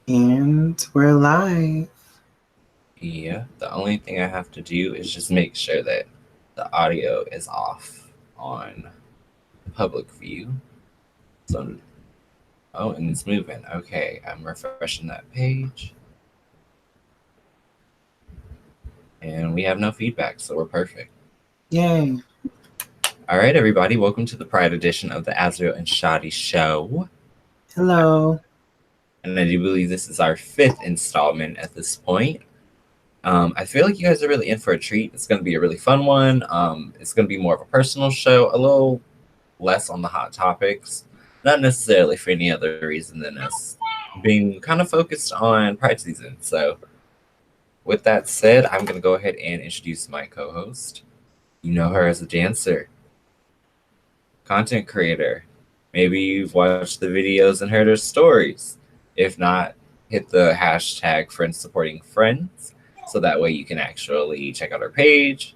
And we're live. Yeah, the only thing I have to do is just make sure that the audio is off on public view. So, oh, and it's moving. Okay, I'm refreshing that page. And we have no feedback, so we're perfect. Yay. All right, everybody, welcome to the Pride edition of the Azriel and Shadi Show. Hello. And I do believe this is our fifth installment at this point. I feel like you guys are really in for a treat. It's going to be a really fun one. It's going to be more of a personal show, a little less on the hot topics, not necessarily for any other reason than us being kind of focused on Pride season. So, with that said, I'm going to go ahead and introduce my co host. You know her as a dancer, content creator. Maybe you've watched the videos and heard her stories. If not, hit the hashtag friends supporting friends so that way you can actually check out her page,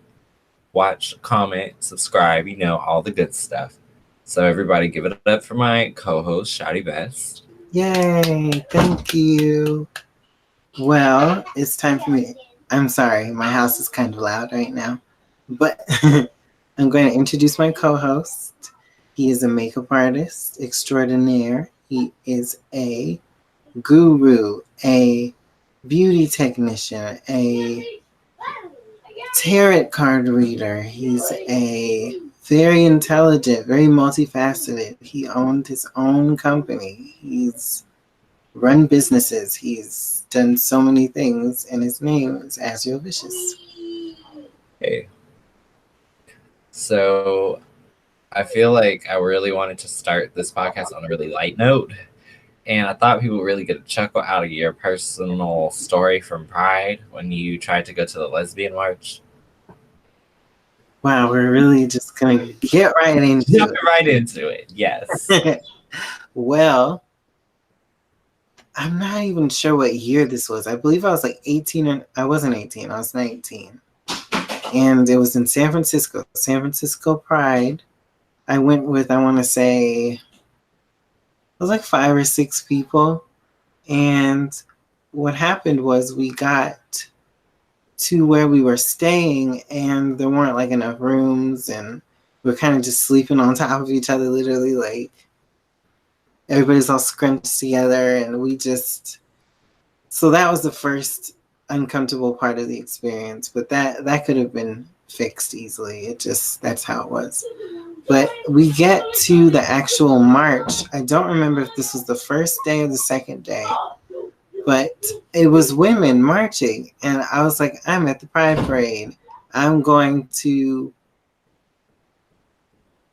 watch, comment, subscribe, all the good stuff. So everybody give it up for my co-host, Shotty Best. Yay. Thank you. Well, it's time for me. I'm sorry, my house is kind of loud right now. But I'm going to introduce my co host. He is a makeup artist extraordinaire. He is a guru, a beauty technician, a tarot card reader. He's a very intelligent, very multifaceted. He owned his own company. He's run businesses. He's done so many things, and his name is Azriel Vicious. Hey. So I feel like I really wanted to start this podcast on a really light note. And I thought people would really get a chuckle out of your personal story from Pride when you tried to go to the lesbian march. Wow, we're really just gonna get right into Jumping right into it. Yes. it. Well, I'm not even sure what year this was. I believe I was like 18, and I wasn't 18, I was 19. And it was in San Francisco Pride. I went with, I want to say, it was like 5 or 6 people. And what happened was we got to where we were staying, and there weren't like enough rooms, and we are kind of just sleeping on top of each other, literally. Like everybody's all scrunched together, and we just, so that was the first uncomfortable part of the experience. But that could have been fixed easily. It just, that's how it was. But we get to the actual march. I don't remember if this was the first day or the second day, but it was women marching. And I was like, I'm at the Pride Parade. I'm going to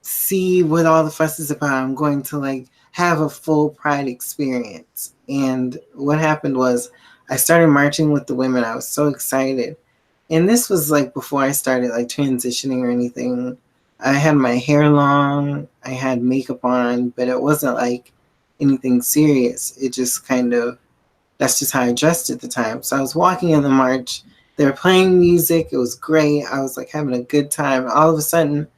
see what all the fuss is about. I'm going to like have a full Pride experience. And what happened was I started marching with the women. I was so excited. And this was like before I started like transitioning or anything. I had my hair long, I had makeup on, but it wasn't like anything serious. It just kind of, that's just how I dressed at the time. So I was walking in the march. They were playing music. It was great. I was like having a good time. All of a sudden,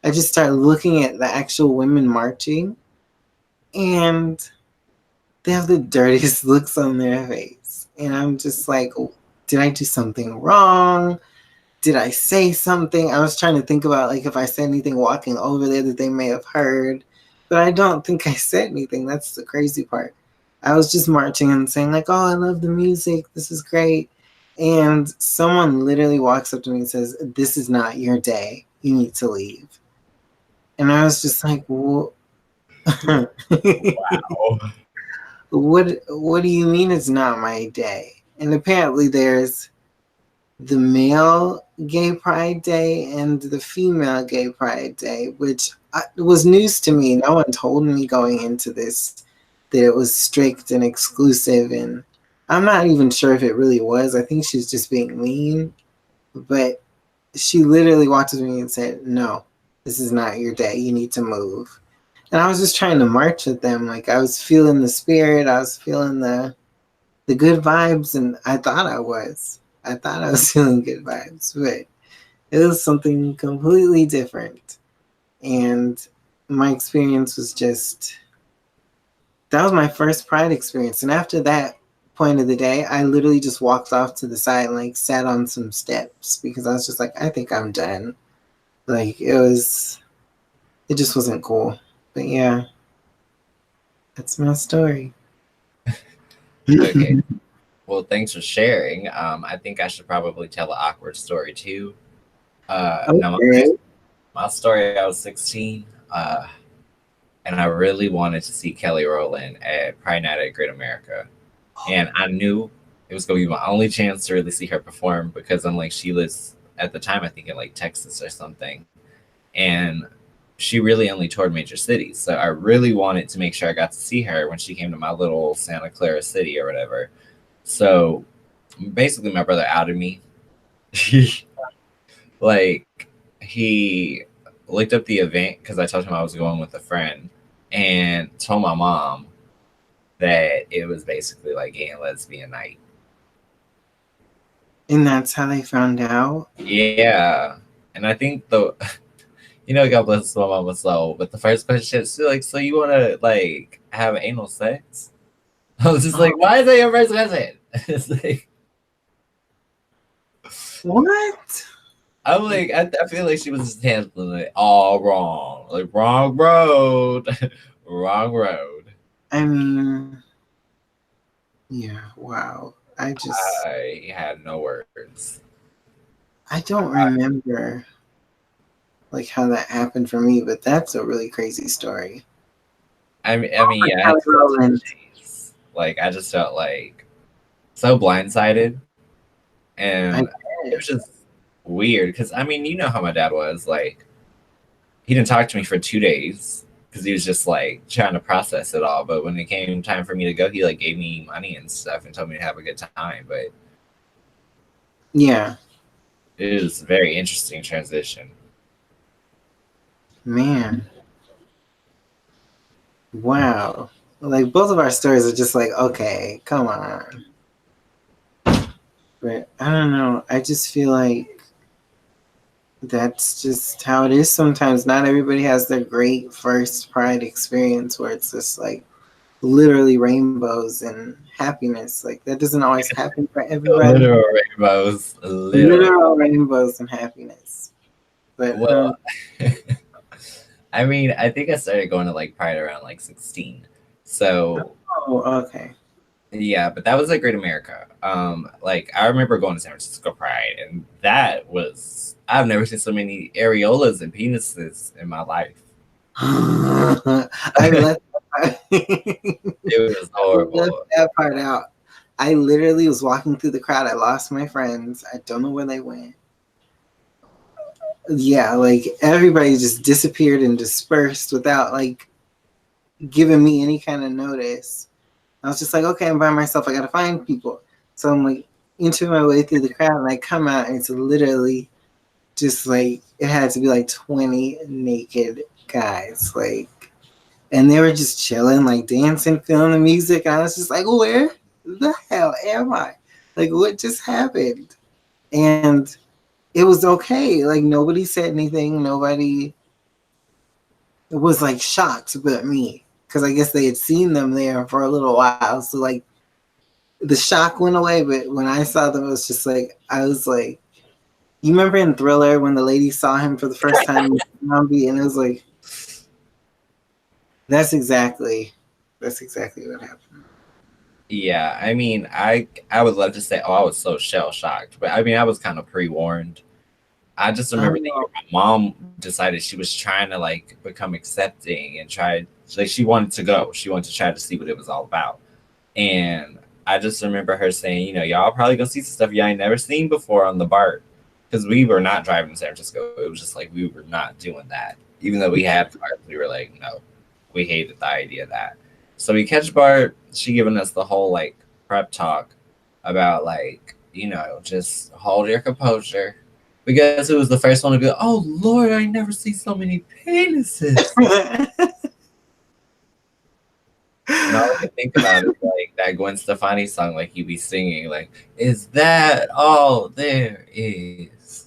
I just started looking at the actual women marching, and they have the dirtiest looks on their face. And I'm just like, oh, did I do something wrong? Did I say something? I was trying to think about like if I said anything walking over there that they may have heard, but I don't think I said anything. That's the crazy part. I was just marching and saying like, "Oh, I love the music. This is great." And someone literally walks up to me and says, "This is not your day. You need to leave." And I was just like, "Well, Wow. what do you mean it's not my day?" And apparently there's the male gay pride day and the female gay pride day, which was news to me. No one told me going into this that it was strict and exclusive, and I'm not even sure if it really was. I think she's just being mean, but she literally walked up to me and said, "No, this is not your day. You need to move." And I was just trying to march with them. Like I was feeling the spirit. I was feeling the good vibes, and I thought I was. I thought I was feeling good vibes, but it was something completely different. And my experience was just, that was my first Pride experience. And after that, point of the day, I literally just walked off to the side and like sat on some steps because I was just like, I think I'm done. Like it just wasn't cool. But yeah, that's my story. Okay. Well, thanks for sharing. I think I should probably tell an awkward story too. Now Okay. my story, I was 16, and I really wanted to see Kelly Rowland at Pride Night at Great America. And I knew it was going to be my only chance to really see her perform because I'm like, she lives at the time, I think, in like Texas or something. And she really only toured major cities. So I really wanted to make sure I got to see her when she came to my little Santa Clara city or whatever. So basically, my brother outed me. Like, he looked up the event because I told him I was going with a friend and told my mom that it was basically like gay and lesbian night. And that's how they found out. Yeah. And I think God bless my mama's soul, but the first question is like, so you want to like have anal sex? I was just like, why is that your first question? It's like, What? I'm like, I feel like she was just handling it all wrong. Like, wrong road. Wrong road. I mean, yeah, wow. I had no words. I don't remember like how that happened for me, but that's a really crazy story. I mean, yeah, Kelly Rowland. like I just felt like so blindsided, and it was just weird because I mean, you know how my dad was. Like, he didn't talk to me for 2 days because he was just like trying to process it all. But when it came time for me to go, he like gave me money and stuff and told me to have a good time. But Yeah, it was a very interesting transition. man. Wow. Like both of our stories are just like, okay, come on. But I don't know. I just feel like that's just how it is sometimes. Not everybody has their great first Pride experience where it's just like literally rainbows and happiness. Like that doesn't always happen for everybody. Literal rainbows. Literal rainbows and happiness. But Well, I mean, I think I started going to like Pride around like 16. So okay. yeah, but that was like Great America. Like I remember going to San Francisco Pride, and that was I've never seen so many areolas and penises in my life. I left It was horrible. that part out. I literally was walking through the crowd. I lost my friends. I don't know where they went. Yeah, like everybody just disappeared and dispersed without like giving me any kind of notice. I was just like, okay, I'm by myself. I gotta find people. So I'm like into my way through the crowd, and I come out, and it's literally just like it had to be like 20 naked guys, like, and they were just chilling, like dancing, feeling the music. And I was just like, where the hell am I? Like, what just happened? And it was okay. Like nobody said anything. Nobody was like shocked but me. Because I guess they had seen them there for a little while. So like the shock went away, but when I saw them, it was just like I was like, you remember in Thriller when the lady saw him for the first time in zombie, and it was like, that's exactly what happened. Yeah, I mean, I would love to say, oh, I was so shell shocked, but I mean, I was kind of pre warned. I just remember that my mom decided she was trying to like become accepting and try like she wanted to go. She wanted to try to see what it was all about. And I just remember her saying, y'all probably gonna see some stuff y'all ain't never seen before on the BART. Because we were not driving to San Francisco. It was just like we were not doing that. Even though we had BART, we were like, no, we hated the idea of that. So we catch BART, she giving us the whole like prep talk about like, just hold your composure. Because it was the first one to go, oh Lord, I never see so many penises. And all I can think about is like that Gwen Stefani song, like you be singing, like, is that all there is?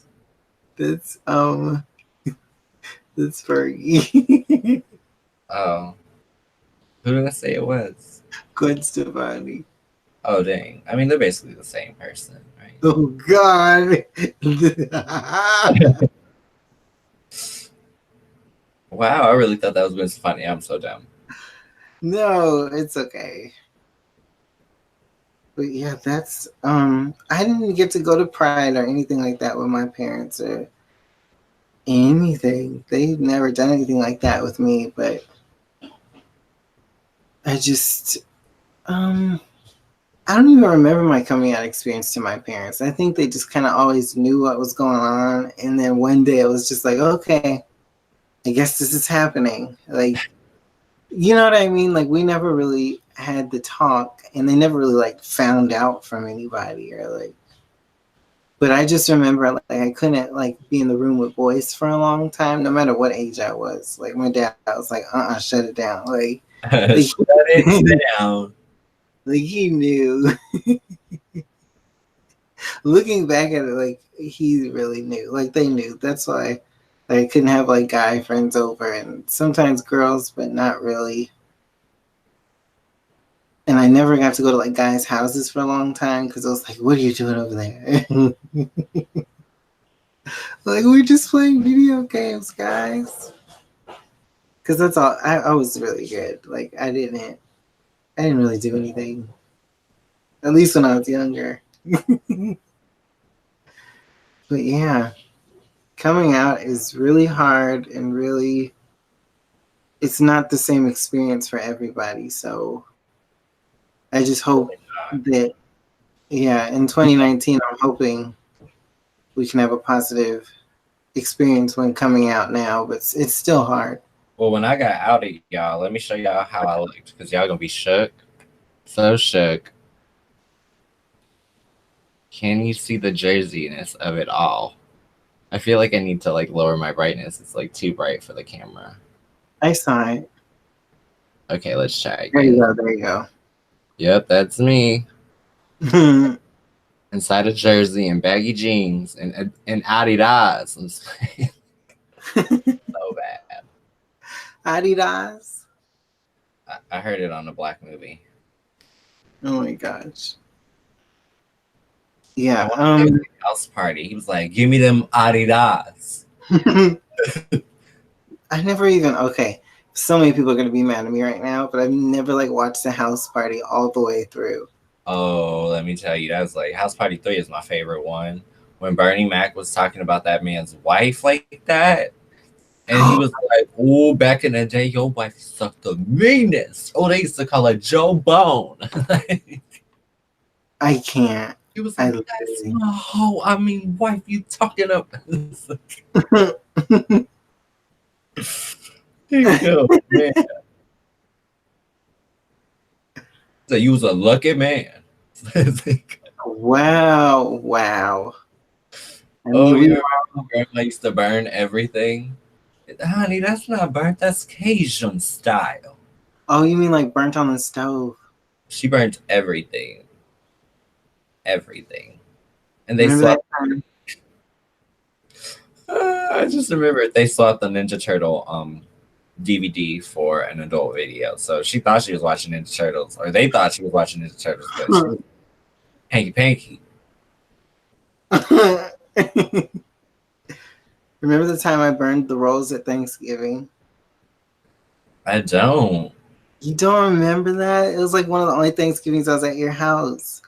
That's that's Fergie. Oh, who did I say it was? Gwen Stefani. Oh dang! I mean, they're basically the same person, right? Oh God. Wow, I really thought that was going to be funny. I'm so dumb. No, it's okay. But yeah, that's I didn't get to go to Pride or anything like that with my parents or anything. They've never done anything like that with me, but I just I don't even remember my coming out experience to my parents. I think they just kind of always knew what was going on, and then one day it was just like, okay, I guess this is happening. Like, you know what I mean? Like, we never really had the talk, and they never really like found out from anybody or like. But I just remember like I couldn't like be in the room with boys for a long time, no matter what age I was. Like my dad, I was like, shut it down. Like, Shut it down. like he knew. Looking back at it, like he really knew. Like they knew. That's why like, I couldn't have like guy friends over, and sometimes girls, but not really. And I never got to go to like guys' houses for a long time because I was like, "What are you doing over there?" Like we're just playing video games, guys. Because that's all. I was really good. Like I didn't really do anything. At least when I was younger. But yeah, coming out is really hard and really it's not the same experience for everybody. So I just hope that yeah, in 2019 I'm hoping we can have a positive experience when coming out now, but it's still hard. Well, when I got outed, y'all, let me show y'all how I looked because y'all gonna be shook. So shook. Can you see the jerseyness of it all? I feel like I need to like lower my brightness. It's like too bright for the camera. I saw it. Okay, let's try There you again. go. There you go. Yep, that's me. Inside a jersey and baggy jeans and Adidas. I'm so bad. Adidas. I heard it on a black movie. Oh my gosh. Yeah. House party. He was like, "Give me them Adidas." I never even okay. So many people are gonna be mad at me right now, but I've never like watched the house party all the way through. Oh, let me tell you, that's like House Party 3 is my favorite one. When Bernie Mac was talking about that man's wife like that, and he was like, "Oh, back in the day, your wife sucked the meanest. Oh, they used to call her Joe Bone." I can't. He was like, "That's my hoe. I mean, wife, you talking up?" Yo, man. So you was a lucky man. Wow. I Oh, mean, yeah. Grandma used to burn everything. Honey, that's not burnt. That's Cajun style. oh, you mean like burnt on the stove? She burnt everything. Everything. And they Remember that swapped. time? I just remember they swapped the Ninja Turtle DVD for an adult video. So she thought she was watching Ninja Turtles, or they thought she was watching Ninja Turtles, but she was hanky panky. Remember the time I burned the rolls at Thanksgiving? I don't. You don't remember that? It was like one of the only Thanksgivings I was at your house.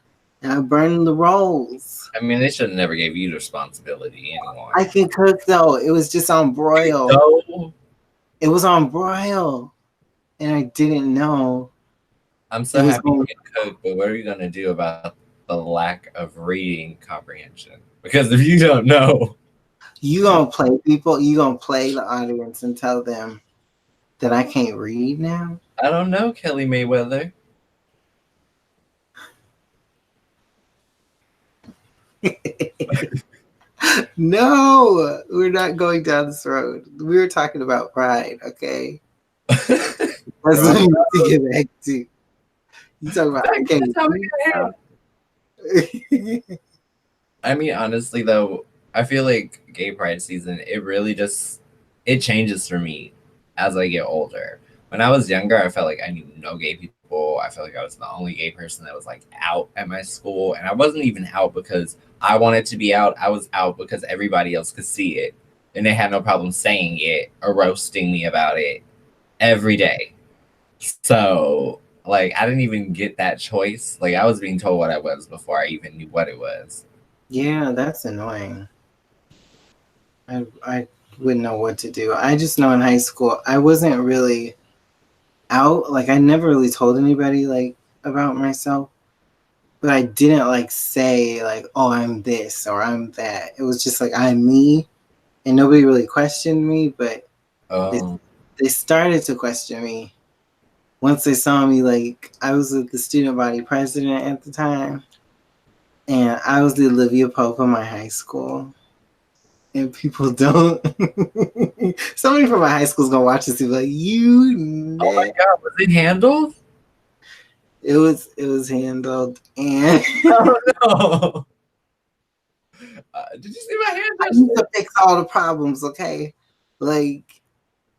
And I burned the rolls. I mean, they should have never gave you the responsibility anymore. I can cook though. It was just on broil. No. It was on broil. And I didn't know. I'm so happy you can cook, but what are you going to do about the lack of reading comprehension? Because if you don't know, you gonna play people, you gonna play the audience and tell them that I can't read now? I don't know, Kelly Mayweather. No, we're not going down this road. We were talking about pride, okay? That's what we need to get back to. You talking about I can't read. I mean, honestly, though, I feel like gay pride season, it really just, it changes for me as I get older. When I was younger, I felt like I knew no gay people I feel like I was the only gay person that was like out at my school. And I wasn't even out because I wanted to be out. I was out because everybody else could see it. And they had no problem saying it or roasting me about it every day. So, like, I didn't even get that choice. Like, I was being told what I was before I even knew what it was. Yeah, that's annoying. I wouldn't know what to do. I just know in high school I wasn't really out. Like I never really told anybody like about myself, but I didn't like say like, oh, I'm this or I'm that. It was just like I'm me, and nobody really questioned me. But they Oh, they started to question me once they saw me. Like I was the student body president at the time, and I was the Olivia Pope of my high school. And people don't. Somebody from my high school's gonna watch this and be like, "You." oh my God, was it handled? It was handled, and Oh no! Did you see my I hand? need to fix all the problems. Okay, like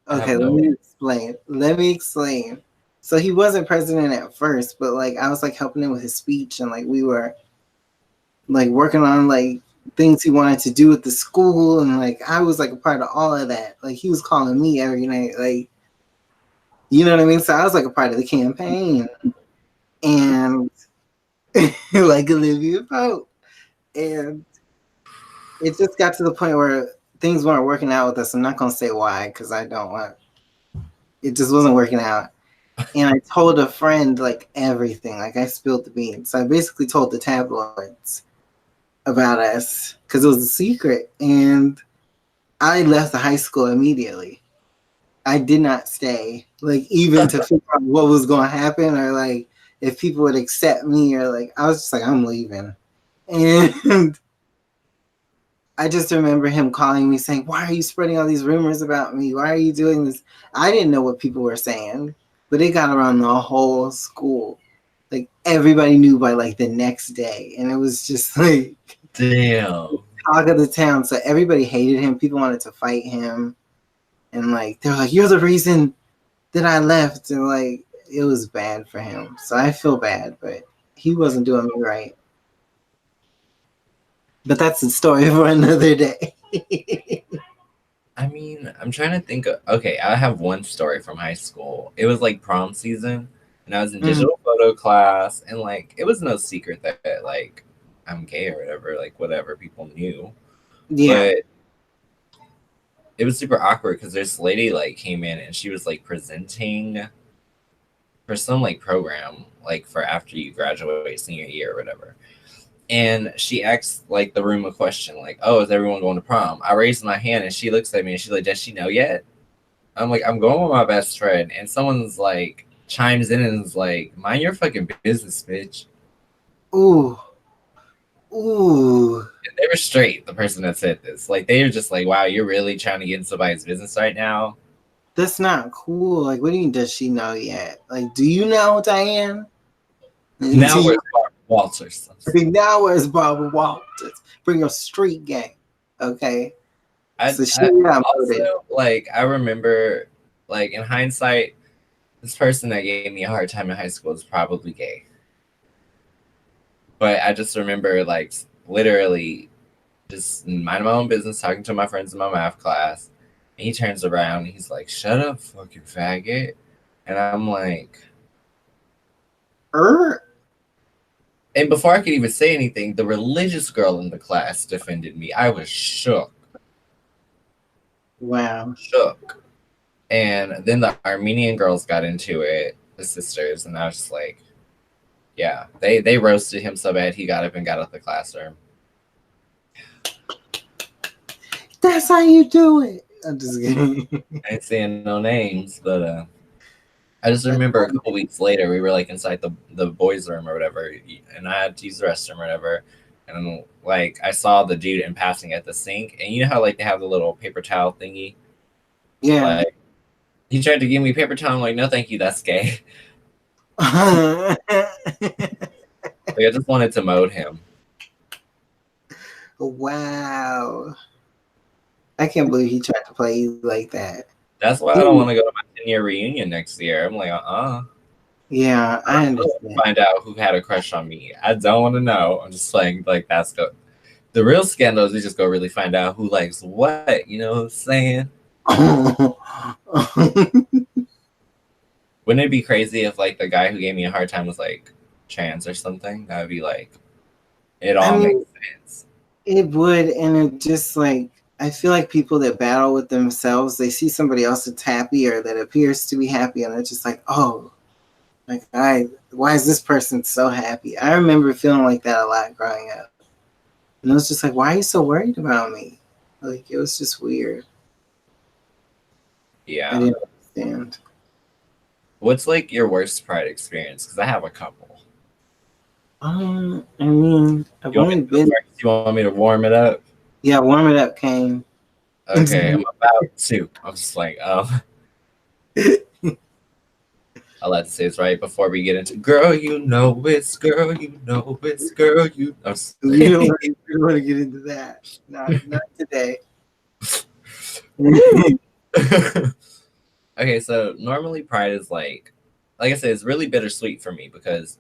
I have okay, let no. me explain. Let me explain. So he wasn't president at first, but like I was like helping him with his speech, and like we were like working on like things he wanted to do with the school, and like I was like a part of all of that. Like he was calling me every night, like you know what I mean. So I was like a part of the campaign, and like Olivia Pope, and it just got to the point where things weren't working out with us. I'm not gonna say why because I don't want. It just wasn't working out, and I told a friend like everything. Like I spilled the beans. So I basically told the tabloids about us because it was a secret, and I left the high school immediately. I did not stay, like even to figure out what was going to happen or like if people would accept me or like I was just like I'm leaving, and I just remember him calling me saying, "Why are you spreading all these rumors about me? Why are you doing this?" I didn't know what people were saying, but it got around the whole school. Like everybody knew by like the next day, and it was just like Damn. talk of the town. So everybody hated him. People wanted to fight him, and like they're like, "You're the reason that I left," and like it was bad for him. So I feel bad, but he wasn't doing me right. But that's the story for another day. I mean, I'm trying to think of. Okay, I have one story from high school. It was like prom season, and I was in Mm, digital photo class, and like it was no secret that like I'm gay or whatever. Like whatever people knew, yeah. but it was super awkward because this lady like came in and she was like presenting for some like program like for after you graduate senior year or whatever. And she asked like the room a question like, "Oh, is everyone going to prom?" I raised my hand and she looks at me and she's like, "Does she know yet?" I'm like, "I'm going with my best friend," and someone's like chimes in and is like, "Mind your fucking business, bitch." Ooh. Ooh. And they were straight. The person that said this, like, they were just like, "Wow, you're really trying to get in somebody's business right now." That's not cool. Like, what do you mean, does she know yet? Like, do you know, Diane? Now Do we're you Walters. now where's Barbara Walters? Bring your street gang. Okay. So she I got voted. also like I remember like in hindsight, this person that gave me a hard time in high school is probably gay. But I just remember like literally just minding my own business, talking to my friends in my math class, and he turns around and he's like, "Shut up, fucking faggot," and I'm like, Er? and before I could even say anything, the religious girl in the class defended me. I was shook, Wow. shook. And then the Armenian girls got into it, the sisters, and I was just like, yeah, they roasted him so bad he got up and got out the classroom. That's how you do it. I'm just kidding. I ain't saying no names, but I just remember a couple weeks later we were like inside the boys' room or whatever, and I had to use the restroom or whatever, and like I saw the dude in passing at the sink, and you know how like they have the little paper towel thingy, Yeah. like he tried to give me paper towel. I'm like, no, thank you, that's gay. Like I just wanted to mold him. Wow. I can't believe he tried to play you like that. That's why I don't want to go to my 10-year reunion next year. I'm like, Yeah, I understand. Find out who had a crush on me. I don't want to know. I'm just playing like that's the real scandal is we just go really find out who likes what. You know what I'm saying? Wouldn't it be crazy if like the guy who gave me a hard time was like trans or something? That would be like it I all makes mean, sense. it would, and it just like I feel like people that battle with themselves, they see somebody else that's happy or that appears to be happy, and they're just like, oh, like why is this person so happy? I remember feeling like that a lot growing up, and it was just like, why are you so worried about me? Like it was just weird. I Yeah. didn't understand. What's like your worst Pride experience? Because I have a couple. I mean, I've You want me only to go been, first? You want me to warm it up? yeah, warm it up came. Okay, I'm about to. I'm just like, I'll have to say it's right before we get into girl, you know it's girl, you know it's girl, you know. We don't want to get into that. Not today. Okay, so normally Pride is like I said, it's really bittersweet for me because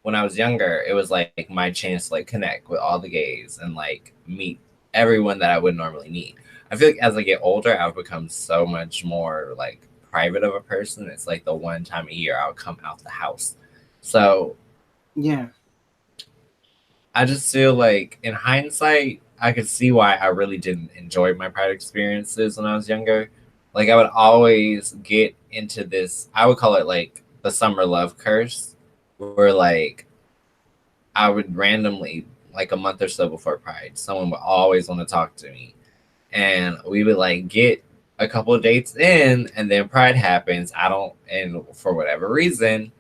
when I was younger, it was like my chance to like connect with all the gays and like meet everyone that I would normally meet. I feel like as I get older, I've become so much more like private of a person. It's like the one time a year I'll come out the house. So Yeah. I just feel like in hindsight, I could see why I really didn't enjoy my Pride experiences when I was younger. Like I would always get into this, I would call it like the summer love curse, where like I would randomly, like a month or so before Pride, someone would always want to talk to me. And we would like get a couple of dates in, and then Pride happens. I don't, and for whatever reason,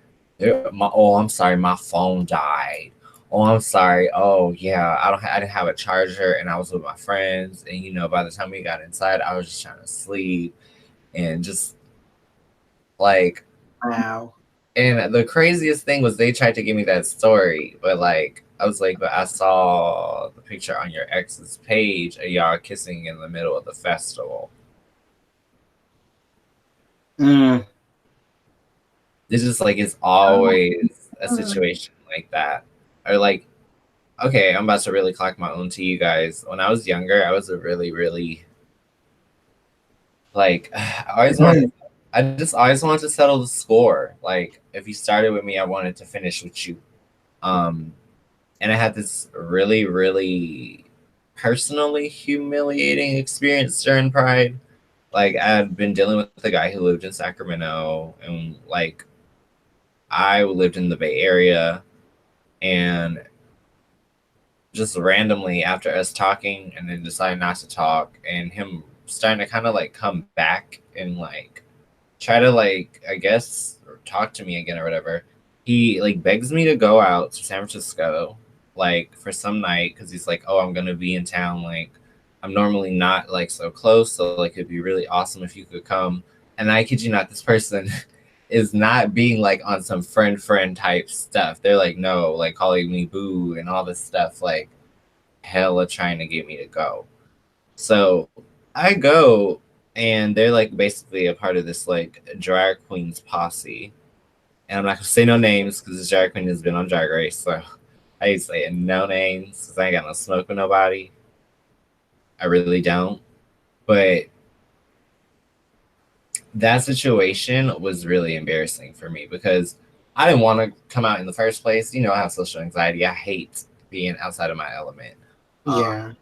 oh, I'm sorry, my phone died. Oh, I'm sorry. Oh, yeah, I didn't have a charger, and I was with my friends, and by the time we got inside, I was just trying to sleep, and just like Wow. and the craziest thing was they tried to give me that story, but like I was like, but I saw the picture on your ex's page of y'all kissing in the middle of the festival. Mm. It's just like it's always a situation like that. Or like, okay, I'm about to really clock my own to you guys. When I was younger, I was a really, really like I just always wanted to settle the score. Like if you started with me, I wanted to finish with you. Um and I had this really, really personally humiliating experience during Pride. Like I had been dealing with a guy who lived in Sacramento, and like I lived in the Bay Area, and just randomly after us talking and then deciding not to talk, and him starting to kind of like come back and like try to like I guess talk to me again or whatever. He like begs me to go out to San Francisco like for some night because he's like, oh, I'm gonna be in town. Like I'm normally not like so close, so like it'd be really awesome if you could come. And I kid you not, this person is not being like on some friend type stuff. They're like, no, like calling me boo and all this stuff, like hella trying to get me to go. So I go, and they're like basically a part of this like drag queens posse. And I'm not gonna say no names because this drag queen has been on Drag Race, so I ain't saying no names because I ain't got no smoke with nobody. I really don't. But that situation was really embarrassing for me because I didn't want to come out in the first place. I have social anxiety. I hate being outside of my element. Yeah.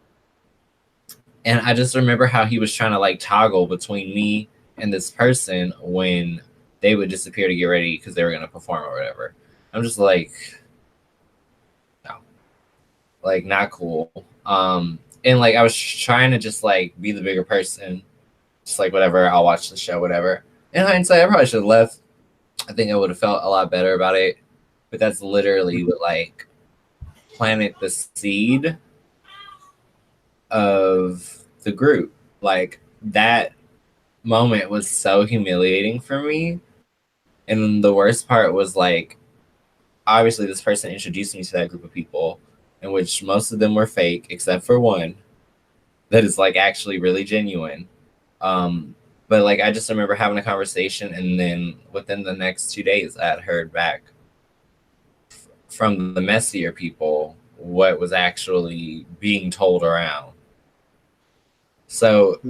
And I just remember how he was trying to like toggle between me and this person when they would disappear to get ready because they were going to perform or whatever. I'm just like, no, like not cool. And like I was trying to just like be the bigger person, just like whatever. I'll watch the show, whatever. In hindsight, I probably should have left. I think I would have felt a lot better about it. But that's literally what like planted the seed of the group. Like that moment was so humiliating for me. And the worst part was like, obviously, this person introduced me to that group of people, in which most of them were fake, except for one that is like actually really genuine. Um, But like I just remember having a conversation, and then within the next 2 days, I had heard back from the messier people what was actually being told around. So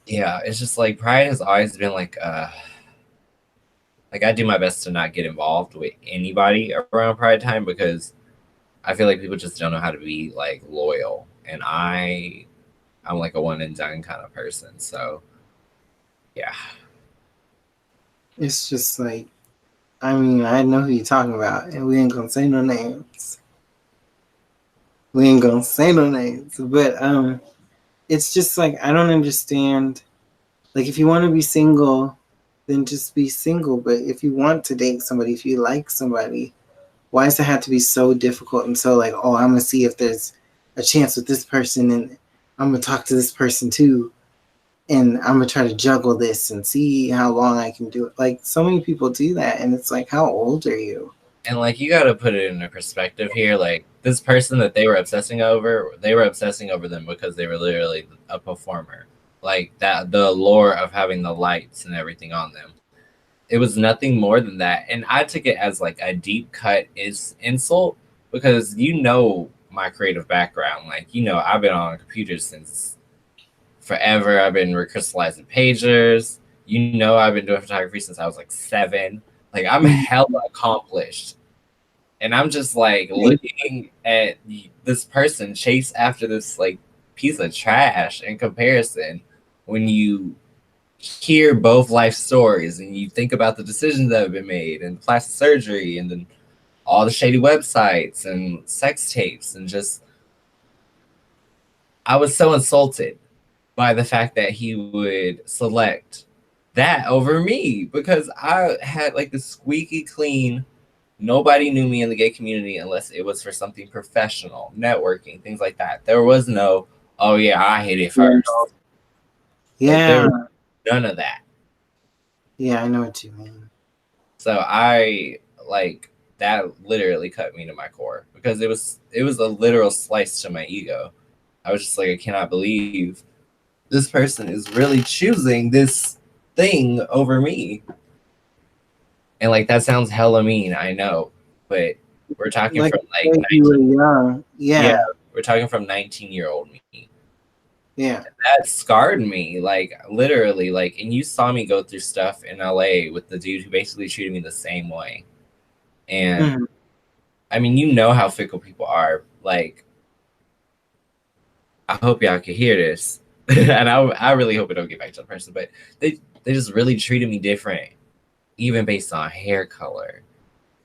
yeah, it's just like Pride has always been like I do my best to not get involved with anybody around Pride time because I feel like people just don't know how to be like loyal, and I'm like a one and done kind of person. So yeah, It's just like, I mean, I know who you're talking about, and we ain't gonna say no names. We ain't gonna say no names, but it's just like I don't understand. Like, if you want to be single, then just be single. But if you want to date somebody, if you like somebody, why does it have to be so difficult and so like, oh, I'm gonna see if there's a chance with this person, and I'm gonna talk to this person too, and I'm gonna try to juggle this and see how long I can do it. Like, so many people do that, and it's like, how old are you? and like you got to put it into perspective here. Like this person that they were obsessing over them because they were literally a performer. Like that, the allure of having the lights and everything on them. It was nothing more than that, and I took it as like a deep cut is insult because my creative background. Like I've been on computers since forever. I've been recrystallizing pagers. I've been doing photography since I was like 7. Like I'm hella accomplished. And I'm just like looking at this person chase after this like piece of trash in comparison when you hear both life stories and you think about the decisions that have been made and plastic surgery and then all the shady websites and sex tapes and just I was so insulted by the fact that he would select that over me because I had like the squeaky clean. Nobody knew me in the gay community unless it was for something professional, networking, things like that. There was no, oh yeah, I hit it first. Like, there Yeah. was none of that. Yeah, I know what you mean. So I like that literally cut me to my core because it was a literal slice to my ego. I was just like, I cannot believe this person is really choosing this thing over me. And like that sounds hella mean, I know, but we're talking Like, from like you were young. yeah, Yeah. we're talking from 19-year-old me. Yeah. That scarred me, like literally, like, and you saw me go through stuff in LA with the dude who basically treated me the same way. And Mhm. I mean, you know how fickle people are. Like, I hope y'all can hear this, and I really hope it don't get back to the person, but they just really treated me different, even based on hair color.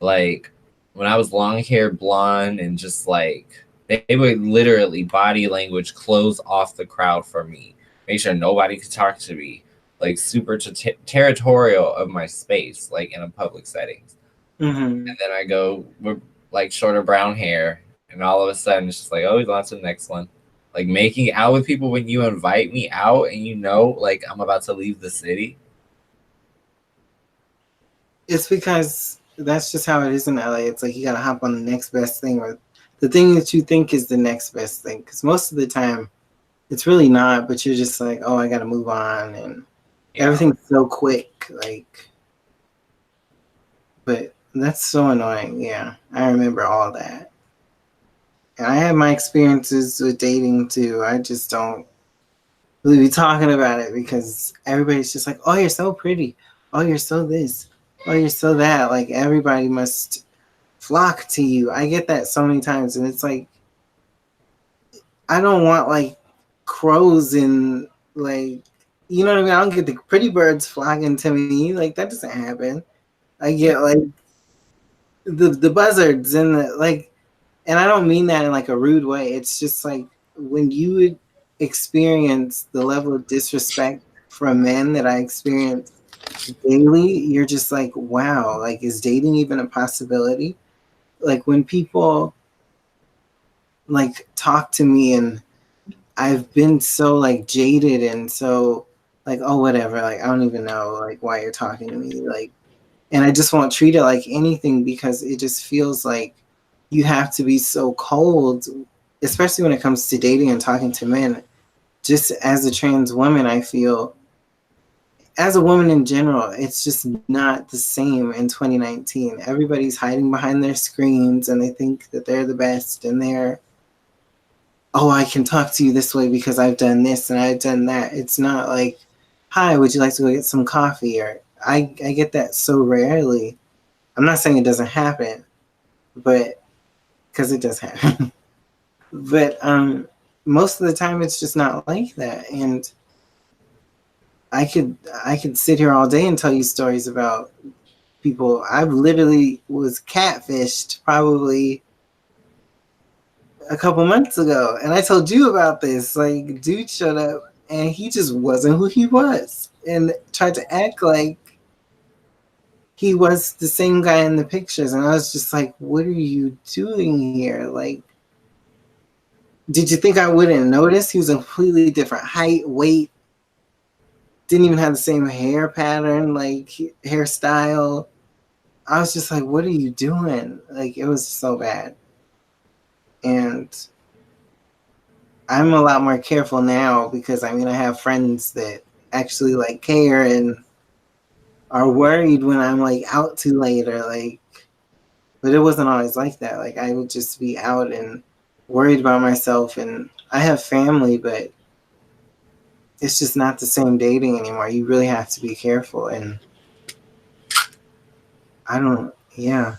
Like when I was long hair, blonde, and just like they would literally body language close off the crowd for me, make sure nobody could talk to me, like super territorial of my space, like in a public settings. Mhm. And then I go with like shorter brown hair, and all of a sudden it's just like, oh, he's on to the next one. Like making out with people when you invite me out and like I'm about to leave the city. It's because that's just how it is in LA. It's like you gotta hop on the next best thing or the thing that you think is the next best thing. Because most of the time, it's really not. But you're just like, oh, I gotta move on, and Yeah. everything's so quick. Like, but that's so annoying. Yeah, I remember all that. And I had my experiences with dating too. I just don't really be talking about it because everybody's just like, oh, you're so pretty. Oh, you're so this. Oh, you're so that. Like, everybody must flock to you. I get that so many times. And it's like, I don't want like crows and like, you know what I mean? I don't get the pretty birds flocking to me. Like, that doesn't happen. I get like the buzzards and the like, and I don't mean that in like a rude way. It's just like when you would experience the level of disrespect from men that I experience daily, you're just like, wow, like is dating even a possibility? Like when people like talk to me and I've been so like jaded and so like, oh whatever, like I don't even know like why you're talking to me. Like, and I just won't treat it like anything because it just feels like you have to be so cold, especially when it comes to dating and talking to men. Just as a trans woman, I feel as a woman in general, it's just not the same in 2019. Everybody's hiding behind their screens and they think that they're the best and they're, oh, I can talk to you this way because I've done this and I've done that. It's not like, hi, would you like to go get some coffee? Or I get that so rarely. I'm not saying it doesn't happen, but because it does happen. But most of the time it's just not like that. And I could sit here all day and tell you stories about people. I literally was catfished probably a couple months ago, and I told you about this. Like, dude showed up, and he just wasn't who he was, and tried to act like he was the same guy in the pictures. And I was just like, "What are you doing here? Like, did you think I wouldn't notice? He was a completely different height, weight, didn't even have the same hair pattern, like hairstyle." I was just like, what are you doing? Like, it was so bad. And I'm a lot more careful now because I mean, I have friends that actually like care and are worried when I'm like out too late or like, but it wasn't always like that. Like, I would just be out and worried about myself. And I have family, but it's just not the same dating anymore. You really have to be careful. And I don't, yeah.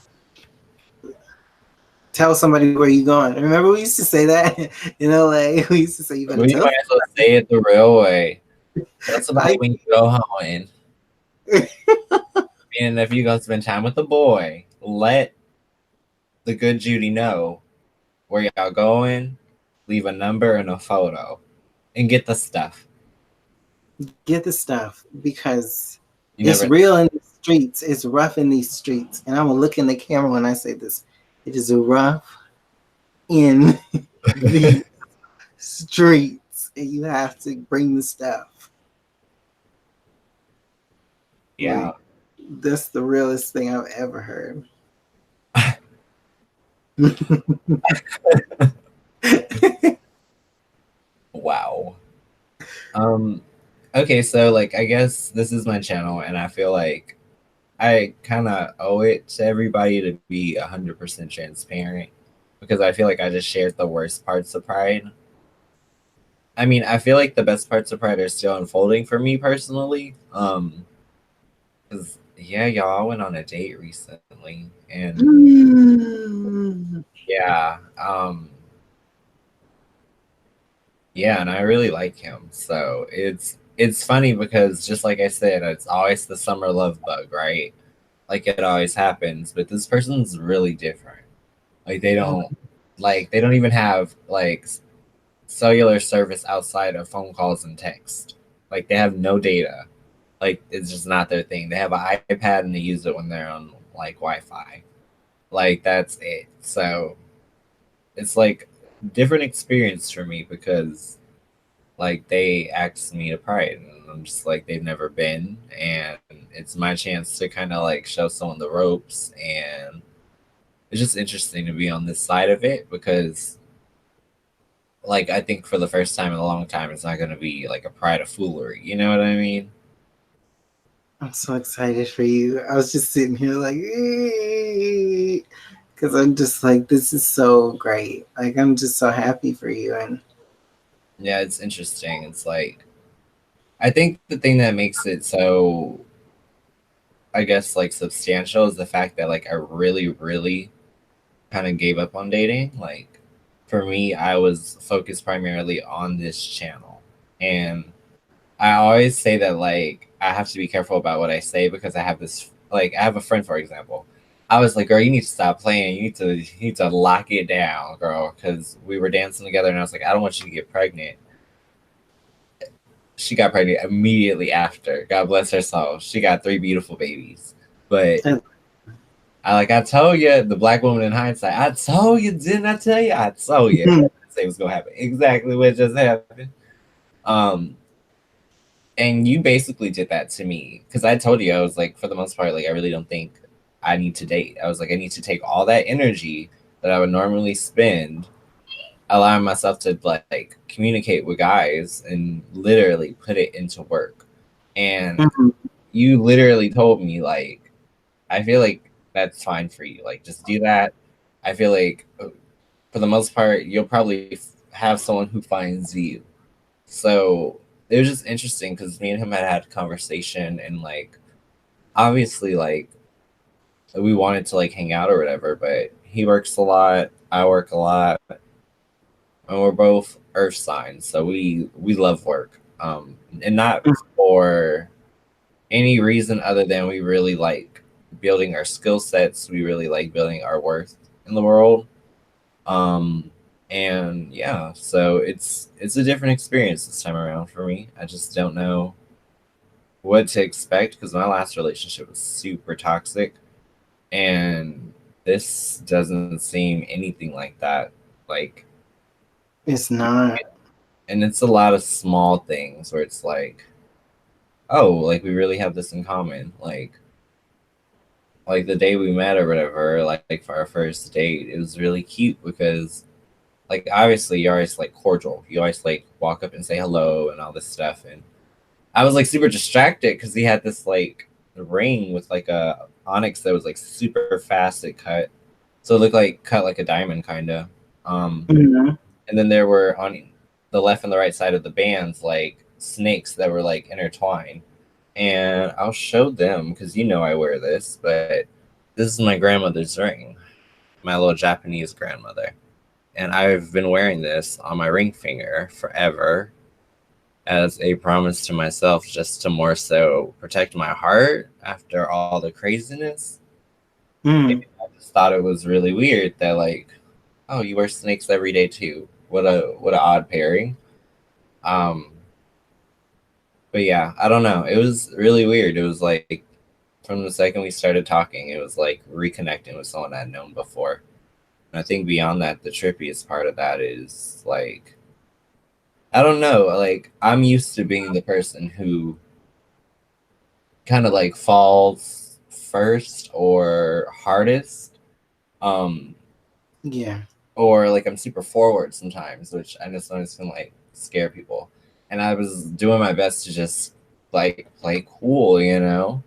Tell somebody where you going. Remember we used to say that in LA? We used to say you better We tell might as well say it the real way. That's about like, when you go home. And if you go spend time with the boy, let the good Judy know where y'all going, leave a number and a photo, and get the stuff. get the stuff because You it's never real in the streets. It's rough in these streets. And I'm gonna look in the camera when I say this. It is rough in the streets. And you have to bring the stuff. yeah. Like, that's the realest thing I've ever heard. Wow. Okay, so like I guess this is my channel and I feel like I kind of owe it to everybody to be 100% transparent because I feel like I just shared the worst parts of Pride. I mean, I feel like the best parts of Pride are still unfolding for me personally. Cuz yeah, y'all went on a date recently and yeah, yeah, and I really like him. So it's funny because just like I said, it's always the summer love bug, right? Like it always happens, but this person's really different. Like they don't even have like cellular service outside of phone calls and text. Like they have no data. Like it's just not their thing. They have an iPad and they use it when they're on like Wi-Fi. Like that's it. So it's like different experience for me because like they asked me to Pride and I'm just like they've never been and it's my chance to kind of like show someone the ropes and it's just interesting to be on this side of it because like I think for the first time in a long time it's not going to be like a Pride of foolery, you know what I mean? I'm so excited for you. I was just sitting here like, because I'm just like, this is so great. Like, I'm just so happy for you. And Yeah, it's interesting. It's like I think the thing that makes it so I guess like substantial is the fact that like I really kind of gave up on dating. Like for me, I was focused primarily on this channel. And I always say that like I have to be careful about what I say because I have this like I have a friend for example. I was like, girl, you need to stop playing. You need to lock it down, girl, because we were dancing together and I was like, I don't want you to get pregnant. She got pregnant immediately after. God bless her soul. She got 3 beautiful babies. But I told you, the black woman in hindsight, I told you, didn't I tell you? I told you. Say what's gonna happen. Exactly what just happened. And you basically did that to me because I told you I was like, for the most part, like I really don't think I need to date. I was like, I need to take all that energy that I would normally spend allowing myself to like communicate with guys and literally put it into work. And you literally told me like, I feel like that's fine for you. Like, just do that. I feel like for the most part, you'll probably have someone who finds you. So it was just interesting because me and him had a conversation, and like, obviously, like, we wanted to like hang out or whatever, but he works a lot, I work a lot, and we're both earth signs, so we love work. And not for any reason other than we really like building our skill sets. We really like building our worth in the world. Um, and yeah, so it's a different experience this time around for me. I just don't know what to expect because my last relationship was super toxic, and this doesn't seem anything like that. Like, It's not. and it's a lot of small things where it's like, oh, like we really have this in common. Like the day we met or whatever, like for our first date, it was really cute because like obviously you're always like cordial. You always like walk up and say hello and all this stuff. And I was like super distracted because he had this like ring with like a onyx that was like super fast at cut. So it looked like cut like a diamond kinda. Um Mhm. and then there were on the left and the right side of the bands like snakes that were like intertwined. And I'll show them because you know I wear this, but this is my grandmother's ring, my little Japanese grandmother. And I've been wearing this on my ring finger forever as a promise to myself just to more so protect my heart after all the craziness. And Mm. I just thought it was really weird that like, oh, you wear snakes every day too. What a odd pairing. Um, but yeah, I don't know. It was really weird. It was like from the second we started talking, it was like reconnecting with someone I'd known before. And I think beyond that, the trippiest part of that is like, I don't know, like I'm used to being the person who kind of like falls first or hardest. Um, Yeah. or like I'm super forward sometimes, which I just noticed can like scare people. And I was doing my best to just like play cool, you know?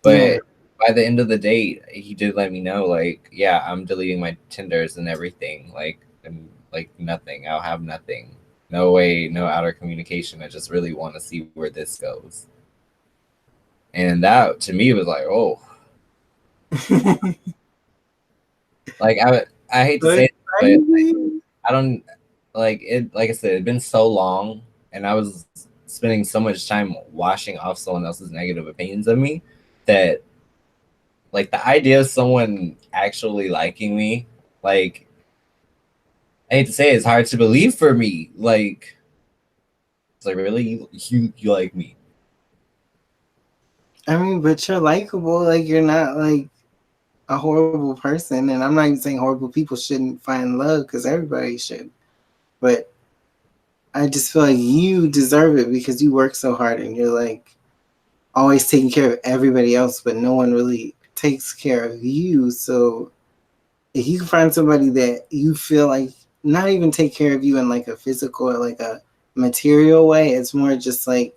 Yeah. But by the end of the date, he did let me know, like, yeah, I'm deleting my Tinders and everything. Like, and like nothing. I'll have nothing. No way, no outer communication. I just really want to see where this goes. And that to me was like, oh, like I hate to That's say it, but crazy. I don't like it. Like I said, it'd been so long, and I was spending so much time washing off someone else's negative opinions of me that like the idea of someone actually liking me, like I hate to say it, it's hard to believe for me. Like it's like really you like me. I mean, but you're likable. Like you're not like a horrible person, and I'm not even saying horrible people shouldn't find love because everybody should. But I just feel like you deserve it because you work so hard and you're like always taking care of everybody else, but no one really takes care of you. So if you can find somebody that you feel like not even take care of you in like a physical or like a material way, it's more just like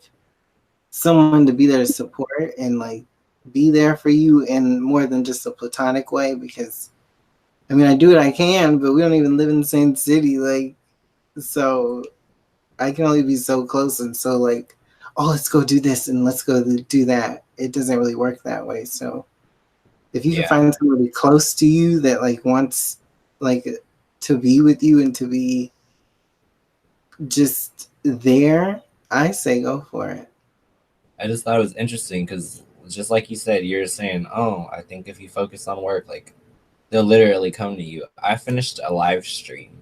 someone to be there to support and like be there for you in more than just a platonic way because I mean I do what I can, but we don't even live in the same city. Like so I can only be so close and so like, oh let's go do this and let's go do that. It doesn't really work that way. So if you can Yeah, find somebody close to you that like wants like to be with you and to be just there, I say go for it. I just thought it was interesting because just like you said, you're saying, oh, I think if you focus on work, like they'll literally come to you. I finished a live stream,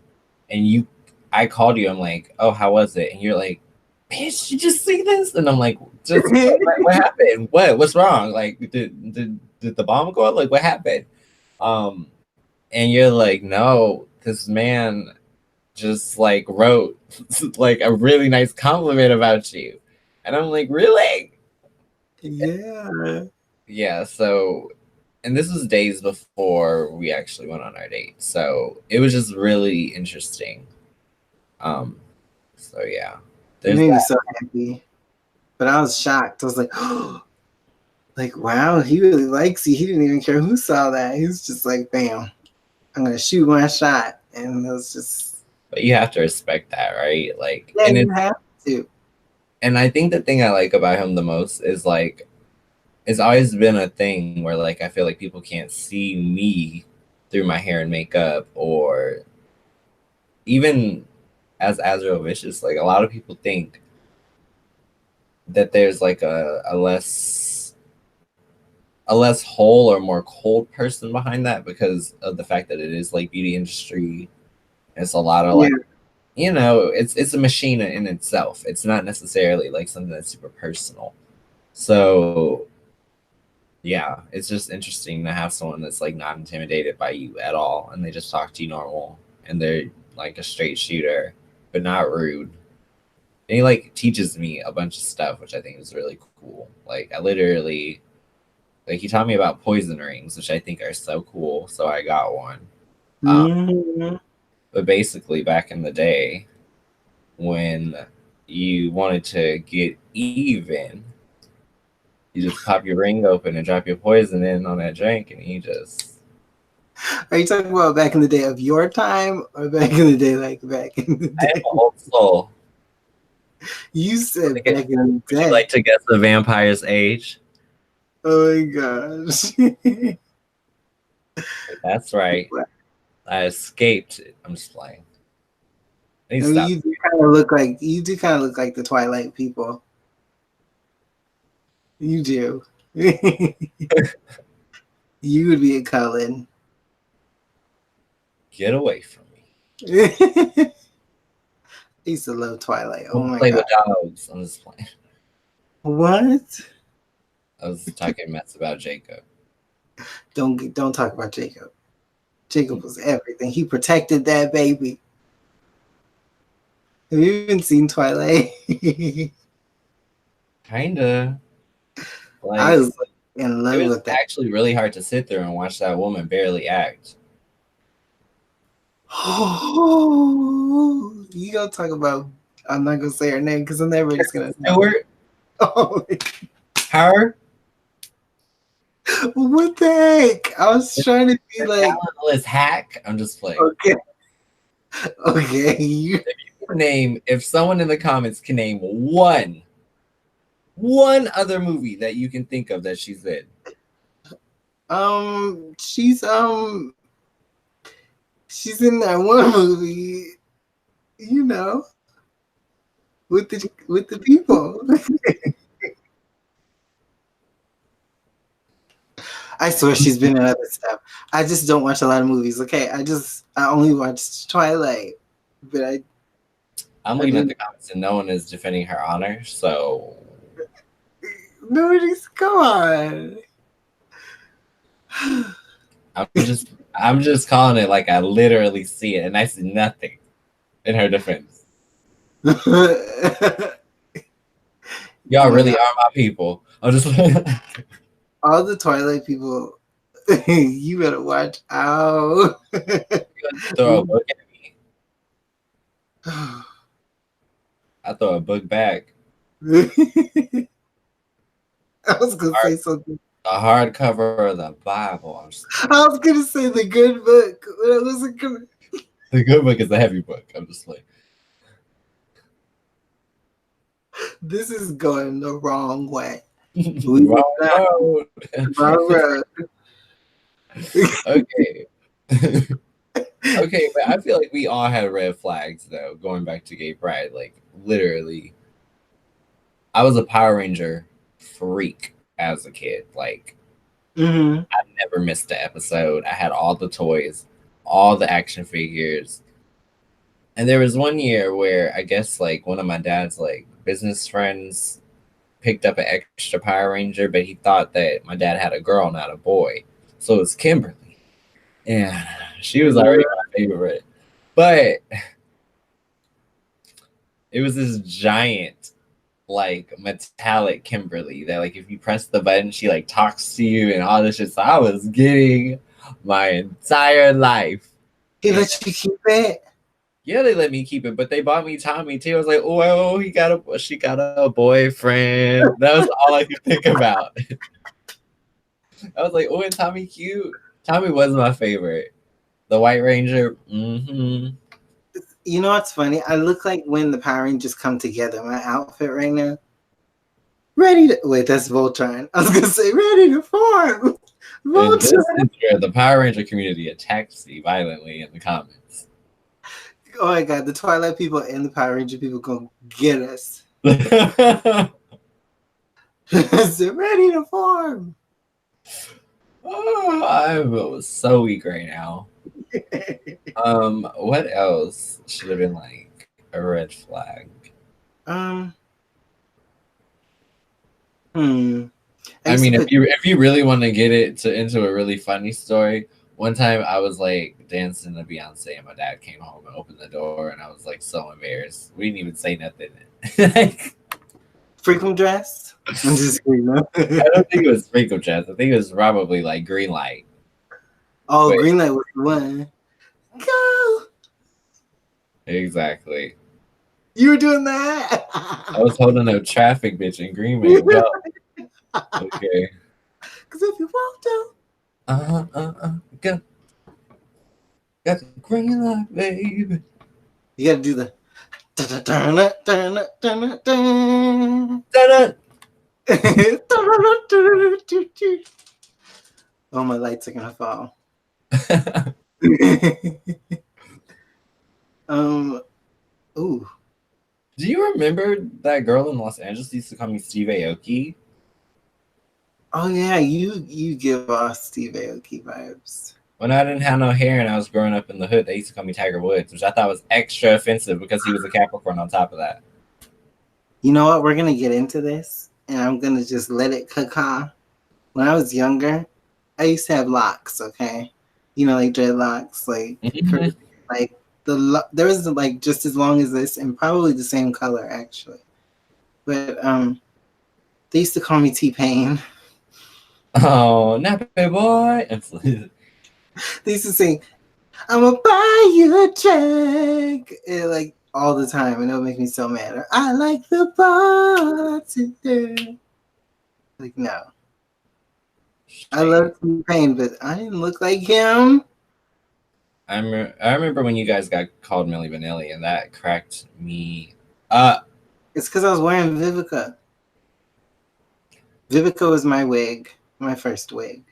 and I called you. I'm like, oh, how was it? And you're like, bitch, you just see this? And I'm like, just what happened? What's wrong? Like, did the bomb go up? Like, what happened? Um, and you're like, no, this man just like wrote like a really nice compliment about you, and I'm like, really? Yeah. Yeah. So, and this was days before we actually went on our date, so it was just really interesting. Um, so yeah, It there's made me that. so happy. But I was shocked. I was like, oh, like, wow, he really likes you. He didn't even care who saw that. He was just like, bam, I'm gonna shoot one shot, and it was just, But you have to respect that, right? Like, yeah, you have to. and I think the thing I like about him the most is like it's always been a thing where like I feel like people can't see me through my hair and makeup, or even as Azrael Vicious. Like a lot of people think that there's like a less whole or more cold person behind that because of the fact that it is like beauty industry. It's a lot of like, it's a machine in itself. It's not necessarily like something that's super personal. So yeah, it's just interesting to have someone that's like not intimidated by you at all, and they just talk to you normal, and they're like a straight shooter, but not rude. And he like teaches me a bunch of stuff, which I think is really cool. Like I literally, like he taught me about poison rings, which I think are so cool. So I got one. Mm-hmm. But basically, back in the day, when you wanted to get even, you just pop your ring open and drop your poison in on that drink, and you just. Are you talking about back in the day of your time, or back in the day, like back in the I day? am an old soul. You said Would back in the you day. like to guess the vampire's age? Oh my gosh. That's right. I escaped. I'm just playing. I mean, you do kind of look like the Twilight people. You do. You would be a Cullen. Get away from me. I used to love Twilight. Oh my Play god. with dogs. I'm just playing. What? I was talking mess about Jacob. Don't talk about Jacob. Jacob was everything. He protected that baby. Have you even seen Twilight? Kinda. Like, I was in love with that. Actually really hard to sit there and watch that woman barely act. Oh, you gonna talk about? I'm not gonna say her name because I'm never just gonna know. Stewart? Oh, Her? what the heck? I was trying to be like talentless hack. I'm just playing. Okay. You If someone in the comments can name one other movie that you can think of that she's in. She's in that one movie, with the people. I swear she's been in other stuff. I just don't watch a lot of movies. Okay, I only watched Twilight, but I'm looking at the comments and no one is defending her honor. So nobody's come on. I'm just calling it like I literally see it, and I see nothing in her defense. Y'all really are my people. I'm just all the Twilight people. You better watch out. Throw a book at me. I throw a book back. I was gonna say something. The hardcover of the Bible. I was gonna say the good book, but I wasn't gonna. The good book is the heavy book. I'm just like, this is going the wrong way. Wrong road. Wrong road. Okay. Okay, but I feel like we all had red flags though. Going back to gay pride, like literally, I was a Power Ranger freak as a kid. Like, I never missed an episode. I had all the toys, all the action figures. And there was one year where I guess like one of my dad's like business friends picked up an extra Power Ranger, but he thought that my dad had a girl, not a boy. So it was Kimberly. And she was already my favorite. But it was this giant, like metallic Kimberly that like if you press the button, she like talks to you and all this shit. So I was getting my entire life. He let you keep it? Yeah, they let me keep it, but they bought me Tommy too. I was like, oh, she got a boyfriend. That was all I could think about. I was like, oh, and Tommy cute. Tommy was my favorite. The White Ranger. Mm-hmm. You know what's funny? I look like when the Power Rangers come together. My outfit right now. Ready to wait, that's Voltron. I was gonna say ready to form. And this Voltron. is where the Power Ranger community attacks me violently in the comments. Oh my god, the Twilight people and the Power Ranger people gonna get us. So ready to form. Oh, I'm so weak right now. What else should have been like a red flag? Hmm. I mean, if you really want to get it into a really funny story, one time I was like dancing to Beyonce and my dad came home and opened the door and I was like so embarrassed. We didn't even say nothing. Freakum dress. I'm just kidding. I don't think it was sprinkle dress. I think it was probably like green light. Oh, Wait. green light was the one. Go. Exactly. You were doing that. I was holding a traffic bitch in Green Bay. Go. Okay. Because if you walk down. Go. Got the green light, baby. You gotta do the. Oh, my lights are gonna fall. Ooh. Do you remember that girl in Los Angeles used to call me Steve Aoki? Oh yeah, you give off Steve Aoki vibes. When I didn't have no hair and I was growing up in the hood, they used to call me Tiger Woods, which I thought was extra offensive because he was a Capricorn on top of that. You know what? We're gonna get into this, and I'm gonna just let it caca. When I was younger, I used to have locks. Okay, you know, like dreadlocks, like like there was like just as long as this, and probably the same color actually. But they used to call me T-Pain. Oh, nappy boy! They used to sing, "I'm gonna buy you a drink," and, like all the time, and it would make me so mad. Or, I like the bartender. Like no. I love T-Pain, but I didn't look like him. I remember when you guys got called Milli Vanilli, and that cracked me up. It's because I was wearing Vivica. Vivica was my wig, my first wig.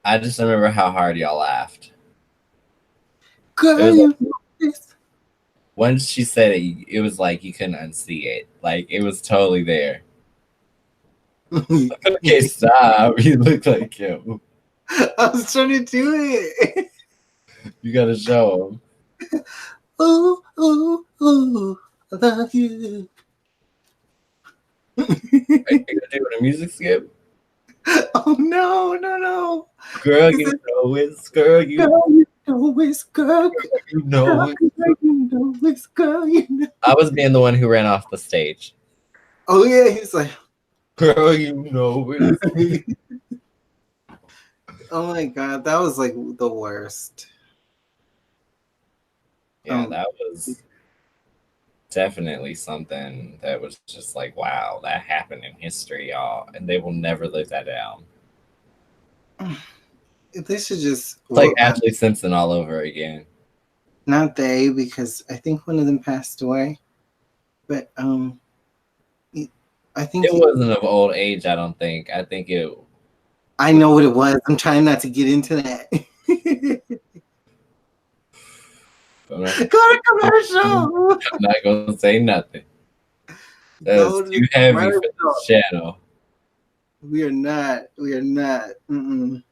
I just remember how hard y'all laughed. Girl, once she said it, it was like you couldn't unsee it. Like it was totally there. Okay, stop. You look like him. I was trying to do it. You gotta show him. Ooh, ooh, ooh, I love you. Are you gonna do a music skip? Oh no. Girl, you know it's girl, you know it's girl. You know it's girl, you know. I was being the one who ran off the stage. Oh yeah, he's like, girl, you know it. Oh my god, that was like the worst. Yeah, that was definitely something that was just like, wow, that happened in history, y'all, and they will never live that down. They should just like Ashley Simpson all over again. Not they, because I think one of them passed away. But I think it wasn't of old age. I don't think. I think it. I know what it was. I'm trying not to get into that. Go to commercial. I'm not gonna say nothing. That's too heavy for this channel. We are not. Mm-mm.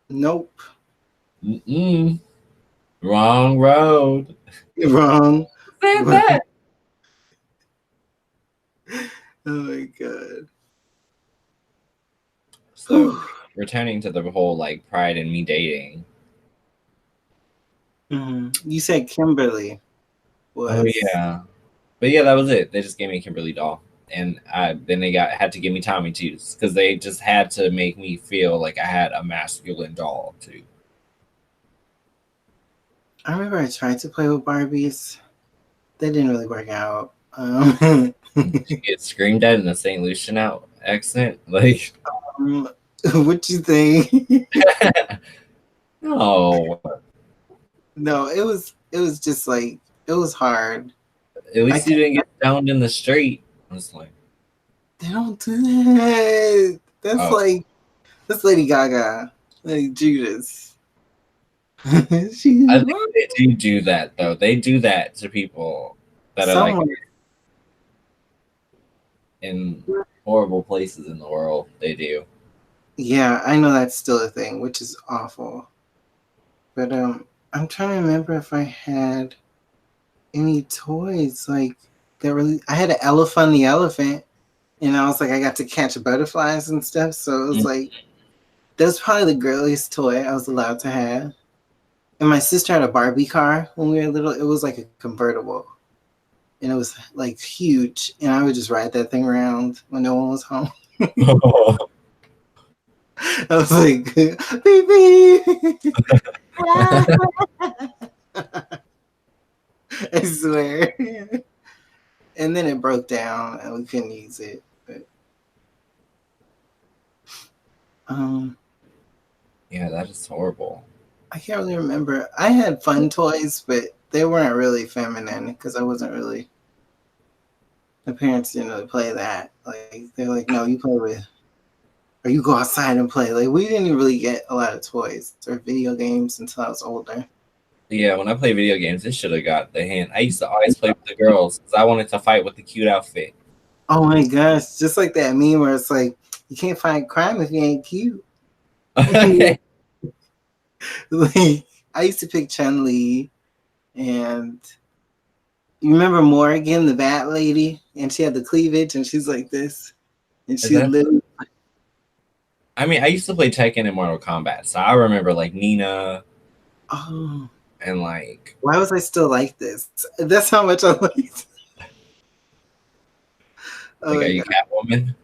Nope. Mm-mm. Wrong road. Wrong. Say that. Oh my god. So returning to the whole like pride in me dating. Mm-hmm. You said Kimberly was. Oh yeah, but yeah, that was it. They just gave me a Kimberly doll, and then they had to give me Tommy too, because they just had to make me feel like I had a masculine doll too. I remember I tried to play with Barbies. That didn't really work out. Did you get screamed at in a St. Lucian accent, like. What you think? No, No, it was just like it was hard. at I least you can't, didn't get stoned in the street. I was like, they don't do that. That's oh, like that's Lady Gaga, like Judas. She I think they do that though. They do that to people that are like somewhere. in horrible places in the world. They do. Yeah, I know that's still a thing, which is awful. But I'm trying to remember if I had any toys like that really. I had an elephant, the elephant, and I was like, I got to catch butterflies and stuff. So it was like that was probably the girliest toy I was allowed to have. And my sister had a Barbie car when we were little. It was like a convertible, and it was like huge. And I would just ride that thing around when no one was home. I was like, beep beep. I swear. And then it broke down and we couldn't use it. But um Yeah, that is horrible. I can't really remember. I had fun toys, but they weren't really feminine because I wasn't really my parents didn't really play that. Like they're like, no, you play with or you go outside and play. Like we didn't really get a lot of toys or video games until I was older. Yeah, when I play video games, this should have got the hint. I used to always play with the girls because I wanted to fight with the cute outfit. Oh my gosh, just like that meme where it's like you can't fight crime if you ain't cute. Like I used to pick Chun Li, and you remember Morrigan, the Bat Lady, and she had the cleavage, and she's like this, and Is she that? literally. I mean, I used to play Tekken and Mortal Kombat, so I remember like Nina Oh, and like. why was I still like this? That's how much I liked. Oh Like, are my you god, Catwoman?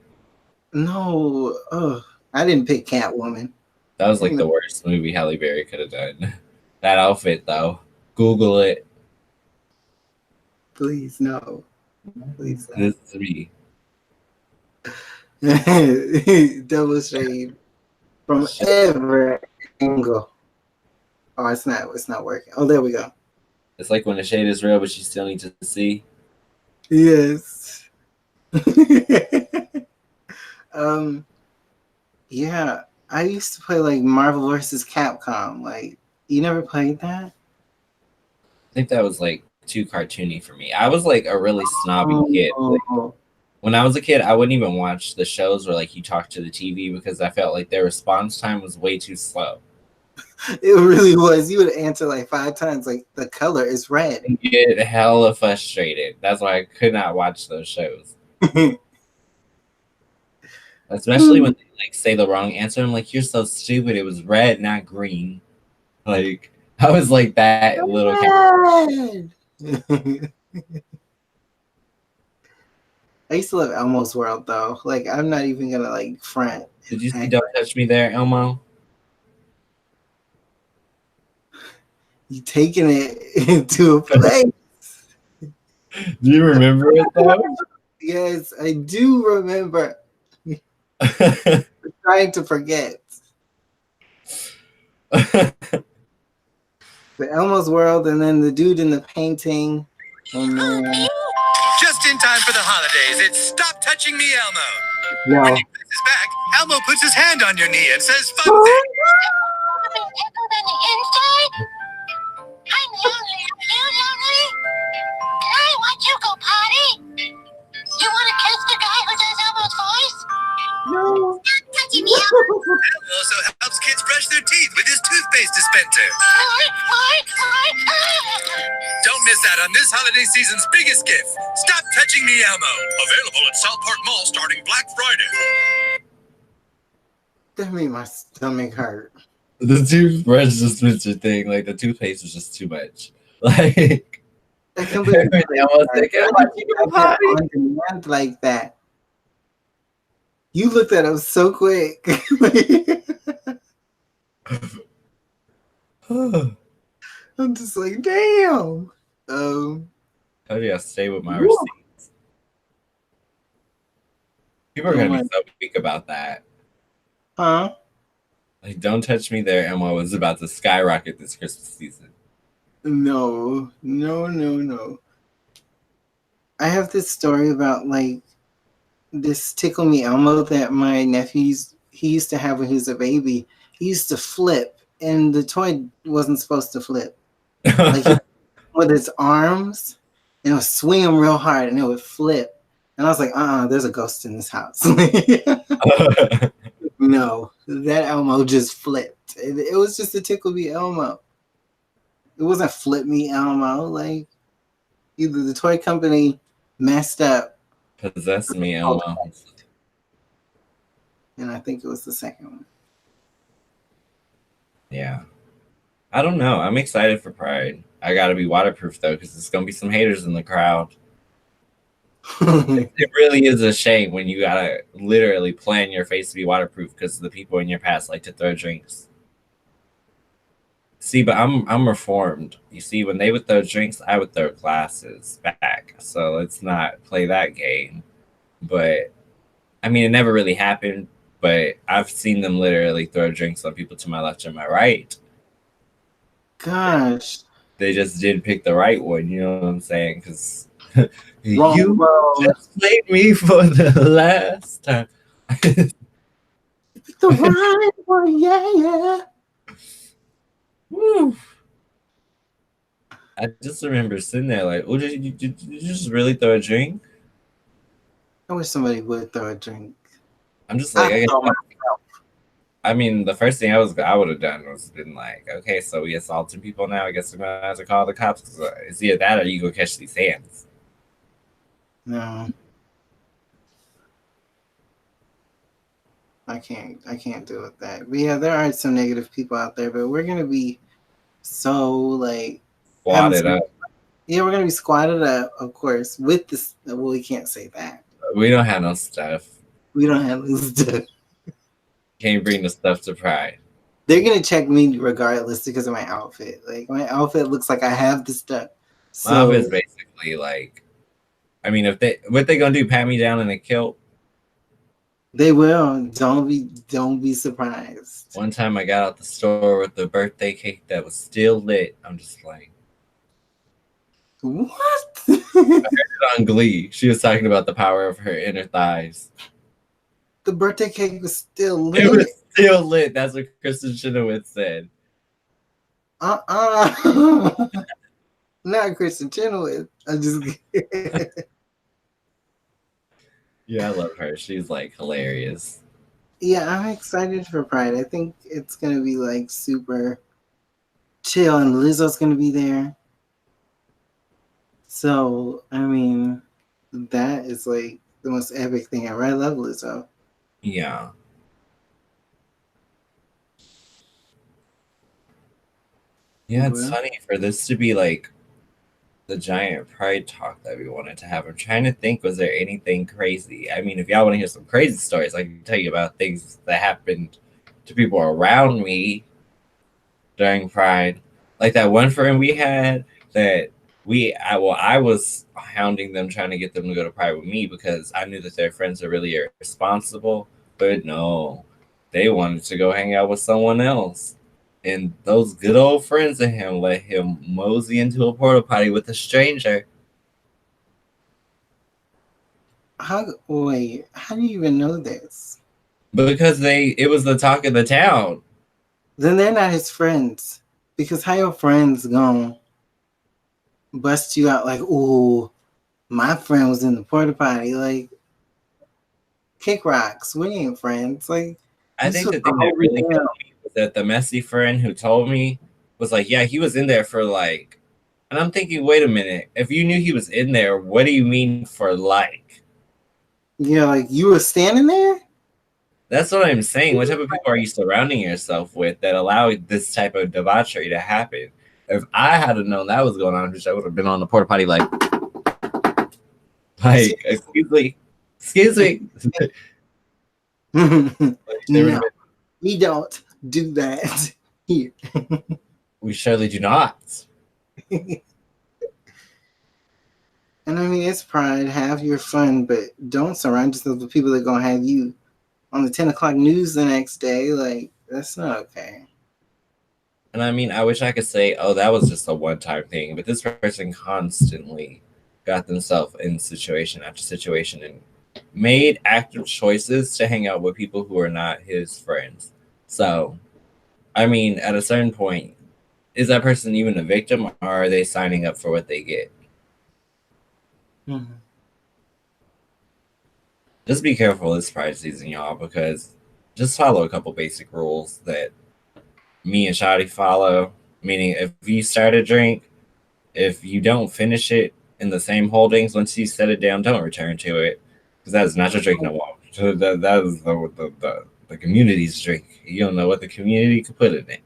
no! Oh, I didn't pick Catwoman. That was like No, the worst movie Halle Berry could have done. That outfit, though. Google it. please no, please This is me. no. Double shade from every angle. Oh, it's not. It's not working. Oh, there we go. It's like when the shade is real, but you still need to see. Yes. um. Yeah, I used to play like Marvel versus Capcom. Like, you never played that? I think that was like too cartoony for me. I was like a really snobby kid. Like, Oh, when I was a kid, I wouldn't even watch the shows where like you talk to the TV because I felt like their response time was way too slow. it really was. You would answer like 5 times. Like, the color is red. I get hella frustrated. That's why I could not watch those shows. Especially when they like say the wrong answer. I'm like, you're so stupid. It was red, not green. Like I was like that little kid. Red. I used to love Elmo's World though. Like, I'm not even gonna like front. Did you see Don't Touch Me There, Elmo? You taking it into a place. Do you remember it though? Yes, I do remember. Trying to forget. The Elmo's World, and then the dude in the painting. And then, Just in time for the holidays, it's Stop Touching Me, Elmo. no. When you press his back, Elmo puts his hand on your knee and says fun Oh, things. I'm lonely. Are you lonely? Can I watch you go potty? You want to kiss the guy who does Elmo's voice? no. Stop touching me, Elmo. Elmo also helps kids brush their teeth with his toothpaste dispenser. Don't miss out on this holiday season's biggest gift. Stop Touching Me, Elmo. Available at South Park Mall starting Black Friday. That made my stomach hurt. The toothbrush dispenser thing, like the toothpaste was just too much. Like I can't believe everything I was thinking, I'm like, you go potty. on demand like that. You looked at him so quick. I'm just like, damn. How do I stay with my Woo. receipts? People are Oh gonna my- be so weak about that. Huh? Like, don't touch me there. Elmo was about to skyrocket this Christmas season. No, no, no, no. I have this story about like this Tickle Me Elmo that my he used to have when he was a baby. He used to flip, and the toy wasn't supposed to flip. Like he, with its arms, and it would swing him real hard, and it would flip. And I was like, there's a ghost in this house. No, that Elmo just flipped. It was just a Tickle Me Elmo. It wasn't Flip Me Elmo. Like either the toy company messed up, Possess me, Elmo. and I think it was the second Yeah. I don't know. I'm excited for Pride. I gotta be waterproof though, because there's gonna be some haters in the crowd. one. It really is a shame when you gotta literally plan your face to be waterproof because the people in your past like to throw drinks. See, but I'm reformed. You see, when they would throw drinks, I would throw glasses back. So let's not play that game. But I mean, it never really happened. But I've seen them literally throw drinks on people to my left and my right. Gosh. They just didn't pick the right one. You know what I'm saying? Because Wrong you road. just played me for the last time. The right one, yeah. Woo. I just remember sitting there like, oh, did you just really throw a drink? I wish somebody would throw a drink. I'm just like, I throw I mean, the first thing I would have done was been like, okay, so we assaulting people now. I guess we're gonna have to call the cops. 'Cause, it's either that or you go catch these hands. No. I can't deal with that. But yeah, there are some negative people out there, but we're gonna be so like Squatted up. Yeah, we're gonna be squatted up, of course, with this. Well, we can't say that. We don't have no stuff. We don't have this stuff. Can't bring the stuff to Pride. They're gonna check me regardless because of my outfit. Like my outfit looks like I have the stuff. My outfit's basically like, I mean, what they gonna do? Pat me down in a kilt? They will. Don't be surprised. One time I got out the store with the birthday cake that was still lit. I'm just like, What? on Glee, she was talking about the power of her inner thighs. The birthday cake was still lit. It was still lit. That's what Kristen Chenoweth said. Not Kristen Chenoweth. I just Yeah, I love her. She's like hilarious. Yeah, I'm excited for Pride. I think it's gonna be like super chill, and Lizzo's gonna be there. So I mean, that is like the most epic thing ever. I love Lizzo. Yeah. Yeah, it's Well. funny for this to be like the giant Pride talk that we wanted to have. I'm trying to think, was there anything crazy? I mean, if y'all want to hear some crazy stories, I can tell you about things that happened to people around me during Pride. Like that one friend we had that I was hounding them, trying to get them to go to Pride with me because I knew that their friends are really irresponsible. But no, they wanted to go hang out with someone else. And those good old friends of him let him mosey into a porta potty with a stranger. How do you even know this? Because it was the talk of the town. Then they're not his friends. Because how your friends gonna bust you out like, oh, my friend was in the porta potty, like kick rocks. We ain't friends. Like I think the thing that really got me was that the messy friend who told me was like, yeah, he was in there for like, and I'm thinking, wait a minute, if you knew he was in there, what do you mean for like? Yeah, like you were standing there? That's what I'm saying. What type of people are you surrounding yourself with that allow this type of debauchery to happen? If I had known that was going on, I would have been on the porta potty like, excuse me. No, we don't do that here. We surely do not. And I mean, it's Pride. Have your fun, but don't surround yourself with people that are gonna have you on the 10 o'clock news the next day. Like, that's not okay. And I mean, I wish I could say, oh, that was just a one-time thing, but this person constantly got themselves in situation after situation and made active choices to hang out with people who are not his friends. So, I mean, at a certain point, is that person even a victim, or are they signing up for what they get? Mm-hmm. Just be careful this Pride season, y'all, because just follow a couple basic rules that me and Shadi follow. Meaning, if you start a drink, if you don't finish it in the same holdings, once you set it down, don't return to it, because that is not your drink no more. So that is the community's drink. You don't know what the community could put in it.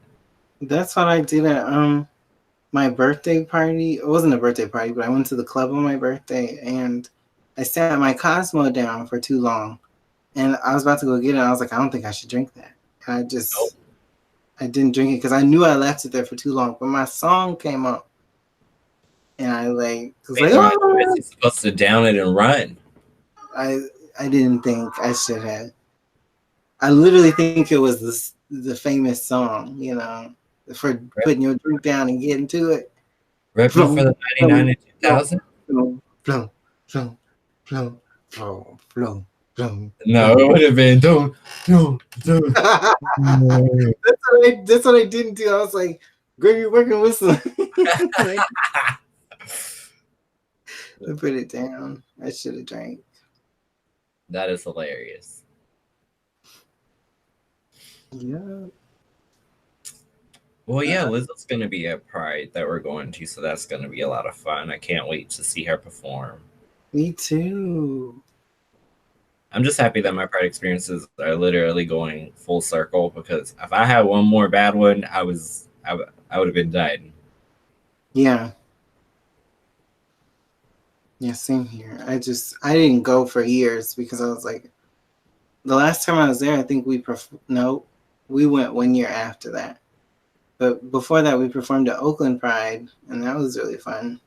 That's what I did at my birthday party. It wasn't a birthday party, but I went to the club on my birthday and I sat my Cosmo down for too long. And I was about to go get it. And I was like, I don't think I should drink that. And I didn't drink it because I knew I left it there for too long. But my song came up. And I was like, oh! You're supposed to down it and run. I didn't think I should have. I literally think it was the famous song, you know, for putting your drink down and getting to it. Repping for the 99 and 2000? Flow, flow, flow, flow, flow, flow, flow. No, it would have been don't. That's what I didn't do. I was like, Greg, you're working with some. I put it down. I should have drank. That is hilarious. Yeah. Well, yeah, Lizzo's going to be at Pride that we're going to, so that's going to be a lot of fun. I can't wait to see her perform. Me too. I'm just happy that my Pride experiences are literally going full circle, because if I had one more bad one, I would have been done. Yeah. Yeah, same here. I didn't go for years because I was like, the last time I was there, I think we went 1 year after that. But before that, we performed at Oakland Pride, and that was really fun.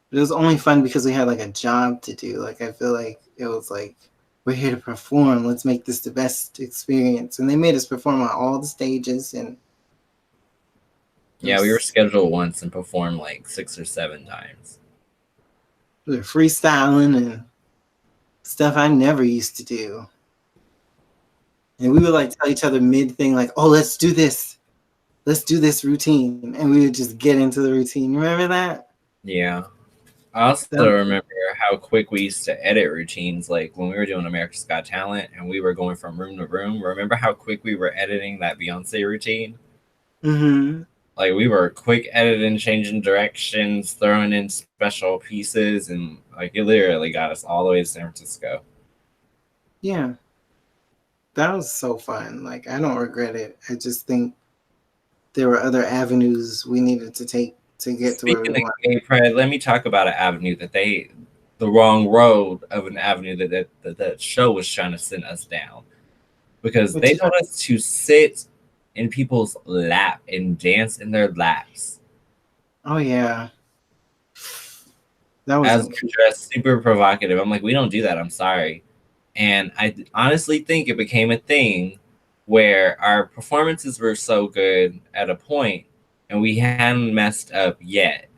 But it was only fun because we had like a job to do. Like, I feel like it was like, we're here to perform. Let's make this the best experience. And they made us perform on all the stages. And yeah, we were scheduled once and performed like 6 or 7 times. We were freestyling and stuff I never used to do. And we would like tell each other mid-thing, like, oh, let's do this. Let's do this routine. And we would just get into the routine. Remember that? Yeah. I also remember how quick we used to edit routines. Like when we were doing America's Got Talent and we were going from room to room. Remember how quick we were editing that Beyonce routine? Mm-hmm. Like we were quick editing, changing directions, throwing in special pieces. And like it literally got us all the way to San Francisco. Yeah. That was so fun. Like, I don't regret it. I just think there were other avenues we needed to take to get to where we want. Gay Pride, let me talk about an avenue that the wrong road of an avenue that show was trying to send us down. Because they told us to sit in people's lap and dance in their laps. Oh, yeah. That was as dressed super provocative. I'm like, we don't do that. I'm sorry. And I honestly think it became a thing where our performances were so good at a point and we hadn't messed up yet.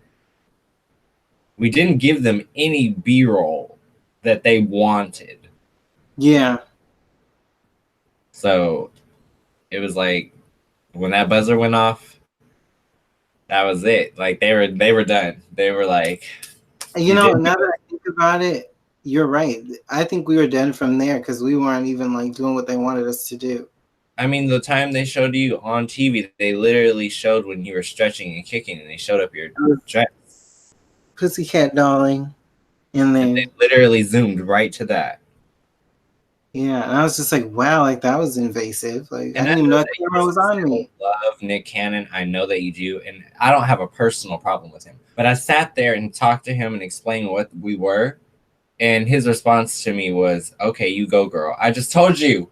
We didn't give them any B-roll that they wanted. Yeah. So it was like when that buzzer went off, that was it. Like they were done. They were like, you know, now that I think about it, you're right. I think we were done from there because we weren't even like doing what they wanted us to do. I mean, the time they showed you on TV, they literally showed when you were stretching and kicking, and they showed up your dress. Pussycat Dolling. And then they literally zoomed right to that. Yeah, and I was just like, wow, like that was invasive. Like I didn't even know the camera was on me. Love Nick Cannon. I know that you do, and I don't have a personal problem with him. But I sat there and talked to him and explained what we were, and his response to me was, "Okay, you go, girl. I just told you."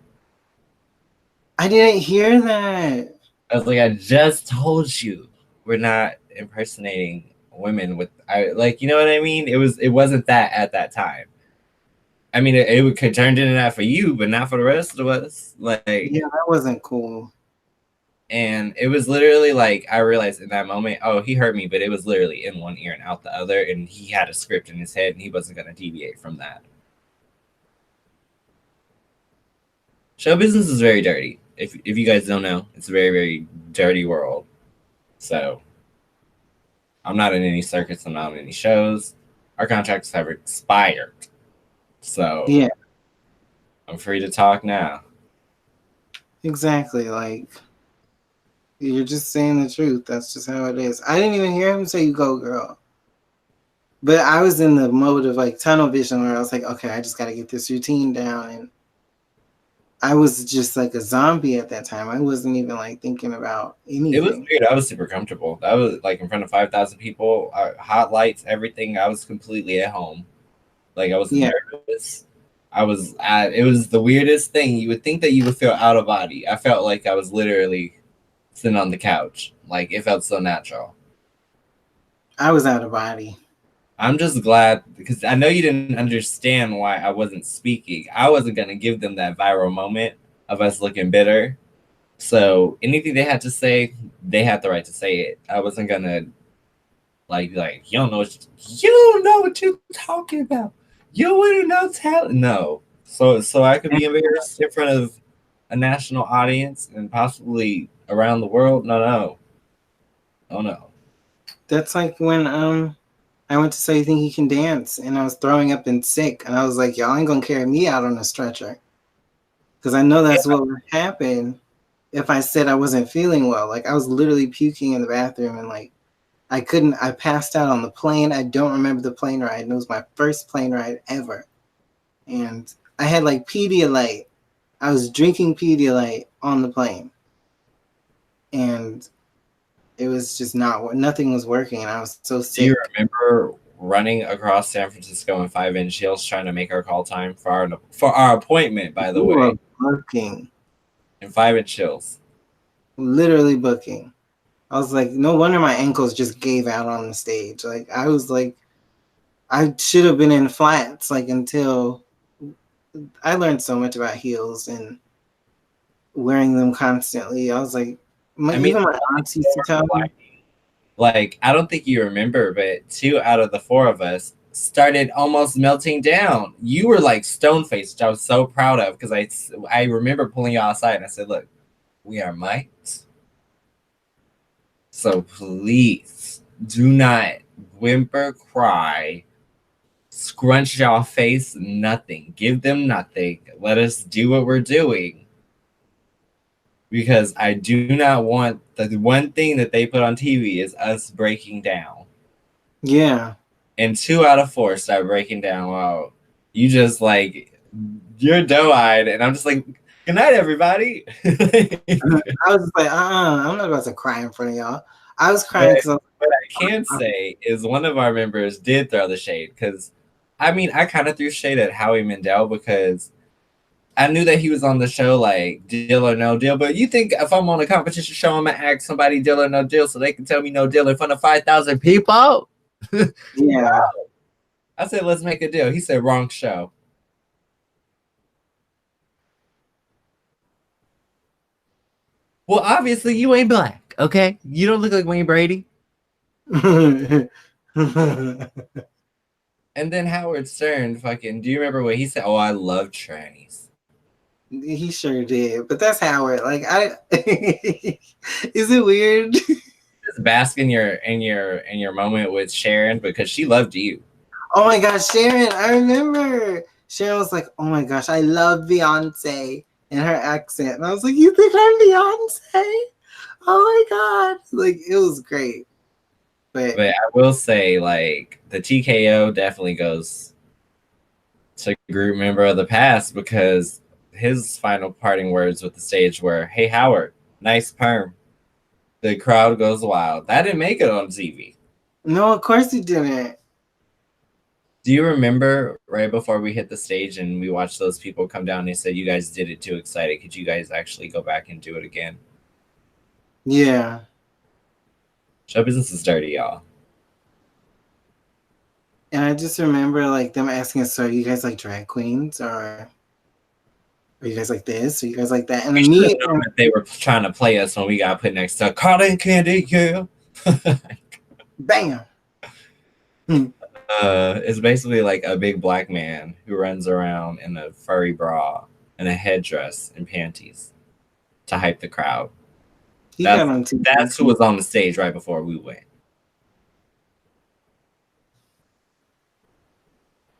I didn't hear that. I was like, "I just told you. We're not impersonating women with, you know what I mean? It wasn't that at that time." I mean, it could turn into that for you, but not for the rest of us. Like, Yeah, that wasn't cool. and it was literally like I realized in that moment, oh, he heard me, but it was literally in one ear and out the other, and he had a script in his head, and he wasn't gonna deviate from that. Show business is very dirty. If you guys don't know, it's a very, very dirty world. So I'm not in any circuits, I'm not in any shows. Our contracts have expired. So Yeah, I'm free to talk now. exactly. Like, you're just saying the truth. That's just how it is. I didn't even hear him say, "You go, girl." But I was in the mode of like tunnel vision where I was like, okay, I just got to get this routine down. And I was just like a zombie at that time. I wasn't even like thinking about anything. It was weird. I was super comfortable. I was like in front of 5,000 people, hot lights, everything. I was completely at home. Like I was nervous. It was the weirdest thing. You would think that you would feel out of body. I felt like I was literally sitting on the couch. Like it felt so natural. I was out of body. I'm just glad because I know you didn't understand why I wasn't speaking. I wasn't going to give them that viral moment of us looking bitter. So anything they had to say, they had the right to say it. I wasn't going to like you don't know what you're talking about. You wouldn't know talent. No. So I could be embarrassed in front of a national audience and possibly around the world. No. Oh no. That's like when I went to So You Think You Can Dance and I was throwing up and sick and I was like, y'all ain't gonna carry me out on a stretcher. Because I know that's what would happen if I said I wasn't feeling well. Like I was literally puking in the bathroom and like I passed out on the plane. I don't remember the plane ride. And it was my first plane ride ever. And I had like Pedialyte. I was drinking Pedialyte on the plane. And it was just nothing was working. And I was so sick. Do you remember running across San Francisco in 5-inch heels trying to make our call time for our appointment, by the way? Booking. In 5-inch heels. Literally booking. I was like, no wonder my ankles just gave out on the stage. Like I was like, I should have been in flats. Like until I learned so much about heels and wearing them constantly. I was like, even my aunts used to tell me. Like I don't think you remember, but 2 out of the 4 of us started almost melting down. You were like stone faced, which I was so proud of because I remember pulling you outside and I said, look, we are mics. So please do not whimper, cry, scrunch y'all face, nothing. Give them nothing. Let us do what we're doing. Because I do not want the one thing that they put on TV is us breaking down. Yeah. And 2 out of 4 start breaking down. Wow. You just like, you're doe-eyed. And I'm just like, good night, everybody. I was just like, I'm not about to cry in front of y'all. I was crying because what I can say is one of our members did throw the shade because, I mean, I kind of threw shade at Howie Mandel because I knew that he was on the show like deal or no deal. But you think if I'm on a competition show, I'm going to ask somebody deal or no deal so they can tell me no deal in front of 5,000 people? Yeah. I said, let's make a deal. He said, wrong show. Well, obviously, you ain't black, okay? You don't look like Wayne Brady. And then Howard Stern fucking, do you remember what he said? Oh, I love trannies. He sure did. But that's Howard. Like, is it weird? Just bask in your moment with Sharon because she loved you. Oh my gosh, Sharon, I remember. Sharon was like, oh my gosh, I love Beyonce and her accent. And I was like, you think I'm Beyonce? Oh my God. Like, it was great. But I will say, like, the TKO definitely goes to group member of the past because his final parting words with the stage were, hey, Howard, nice perm. The crowd goes wild. That didn't make it on TV. No, of course he didn't. Do you remember right before we hit the stage and we watched those people come down and they said, you guys did it too excited. Could you guys actually go back and do it again? Yeah. Show business is dirty, y'all. And I just remember like them asking us, "So are you guys like drag queens, or are you guys like this? Are you guys like that?" And We should me, have known that they were trying to play us when we got put next to Cotton Candy, yeah. bam. It's basically like a big black man who runs around in a furry bra and a headdress and panties to hype the crowd. He got on TV. That's who was on the stage right before we went.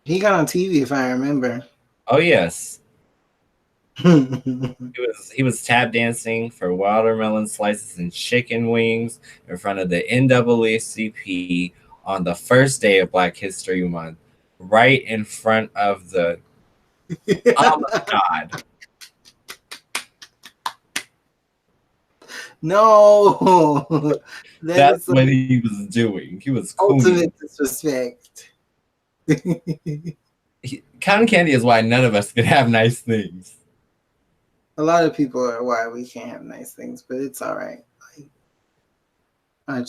He got on TV, if I remember. Oh yes, he was tap dancing for watermelon slices and chicken wings in front of the NAACP on the first day of Black History Month, right in front of the oh my God. No, That's what he was doing. He was cool. Ultimate disrespect. Cotton candy is why none of us could have nice things. A lot of people are why we can't have nice things, but it's all right. Like,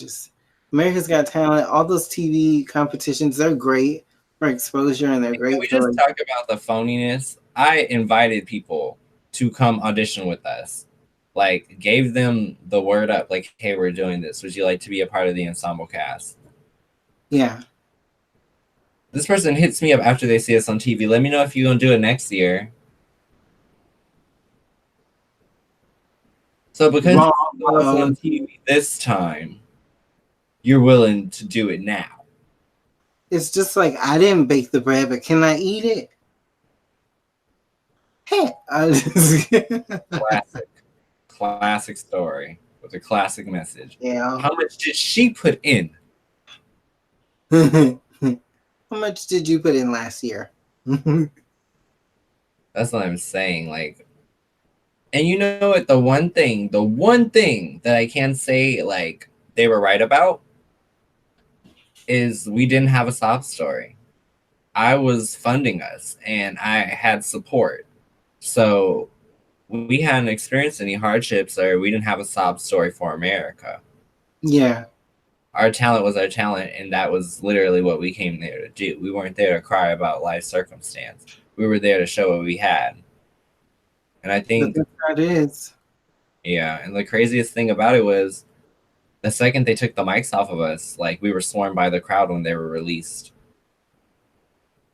America's Got Talent, all those TV competitions, they're great for exposure and they're great. Can we just like, talk about the phoniness? I invited people to come audition with us. Like, gave them the word up, like, hey, we're doing this. Would you like to be a part of the ensemble cast? Yeah. This person hits me up after they see us on TV. Let me know if you're going to do it next year. So because you saw us on TV this time, you're willing to do it now. It's just like, I didn't bake the bread, but can I eat it? Hey. Classic story with a classic message. Yeah. How much did she put in? How much did you put in last year? That's what I'm saying. Like, and you know what? The one thing that I can say, like, they were right about is we didn't have a sob story. I was funding us and I had support. So we hadn't experienced any hardships or we didn't have a sob story for America. Yeah. Our talent was our talent, and that was literally what we came there to do. We weren't there to cry about life circumstance. We were there to show what we had. And I think that's how it is. Yeah, and the craziest thing about it was the second they took the mics off of us, like, we were swarmed by the crowd when they were released.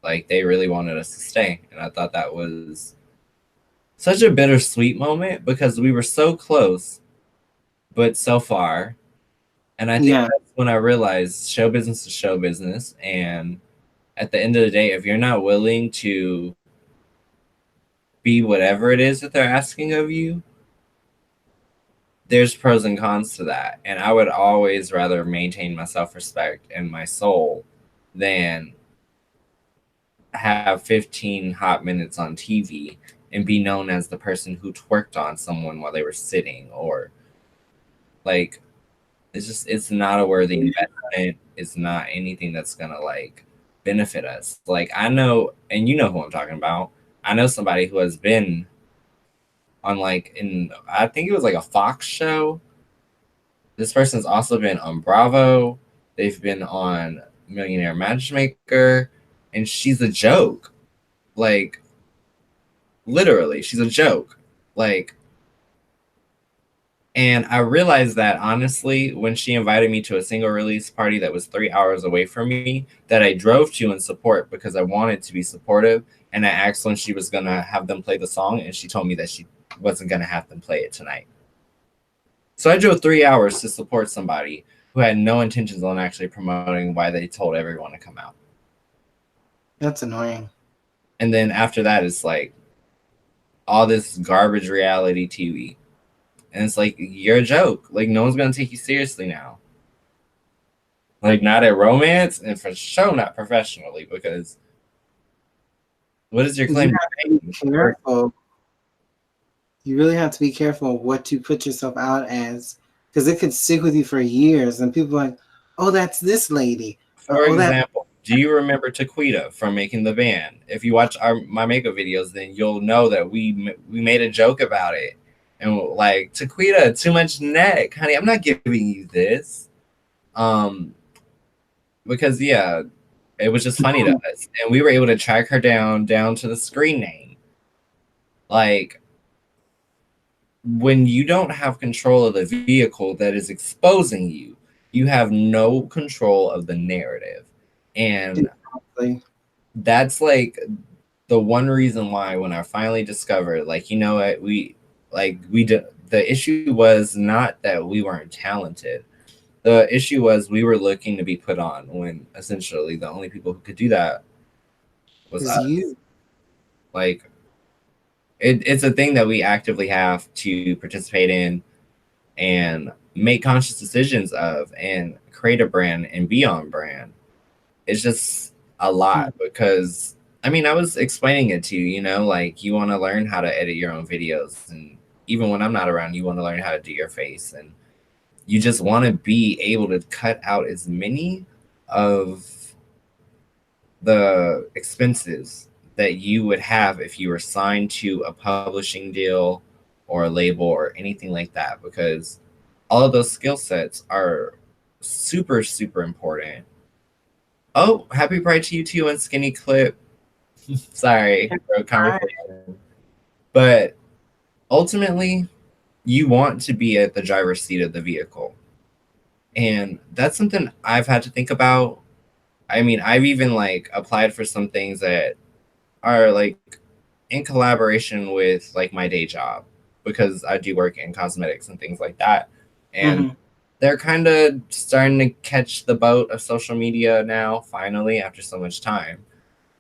Like, they really wanted us to stay. And I thought that was such a bittersweet moment because we were so close, but so far. And I think that's when I realized show business is show business. And at the end of the day, if you're not willing to be whatever it is that they're asking of you, there's pros and cons to that. And I would always rather maintain my self-respect and my soul than have 15 hot minutes on TV and be known as the person who twerked on someone while they were sitting, or like, it's not a worthy investment. It's not anything that's gonna like benefit us. Like, I know, and you know who I'm talking about. I know somebody who has been on, like, I think it was like a Fox show. This person's also been on Bravo. They've been on Millionaire Matchmaker, and she's a joke. Like, literally, she's a joke. Like, and I realized that, honestly, when she invited me to a single release party that was 3 hours away from me, that I drove to in support because I wanted to be supportive. And I asked when she was going to have them play the song, and she told me that she wasn't going to have them play it tonight. So I drove 3 hours to support somebody who had no intentions on actually promoting why they told everyone to come out. That's annoying. And then after that, it's like all this garbage reality TV. And it's like, you're a joke. Like, no one's going to take you seriously now. Like, not at romance, and for sure not professionally, because what is your claim to fame? Careful. You really have to be careful what you put yourself out as, because it could stick with you for years, and people are like, oh, that's this lady. For example, do you remember Taquita from Making the Band? If you watch my makeup videos, then you'll know that we made a joke about it. And like, Taquita, too much neck, honey. I'm not giving you this. Because, yeah, It was just funny to us, and we were able to track her down to the screen name. Like, when you don't have control of the vehicle that is exposing you, you have no control of the narrative. And Like, that's like the one reason why when I finally discovered, like, you know what, the issue was not that we weren't talented. The issue was we were looking to be put on when essentially the only people who could do that was is us. you. Like, it's a thing that we actively have to participate in and make conscious decisions of and create a brand and be on brand. It's just a lot because, I mean, I was explaining it to you, you know, like you want to learn how to edit your own videos. And even when I'm not around, you want to learn how to do your face. And you just want to be able to cut out as many of the expenses that you would have if you were signed to a publishing deal or a label or anything like that, because all of those skill sets are super, super important. Oh, happy Pride to you too and Skinny Clip. Sorry for a conversation. But ultimately, you want to be at the driver's seat of the vehicle. And that's something I've had to think about. I mean, I've even like applied for some things that are like in collaboration with like my day job, because I do work in cosmetics and things like that. And they're kind of starting to catch the boat of social media now, finally, after so much time.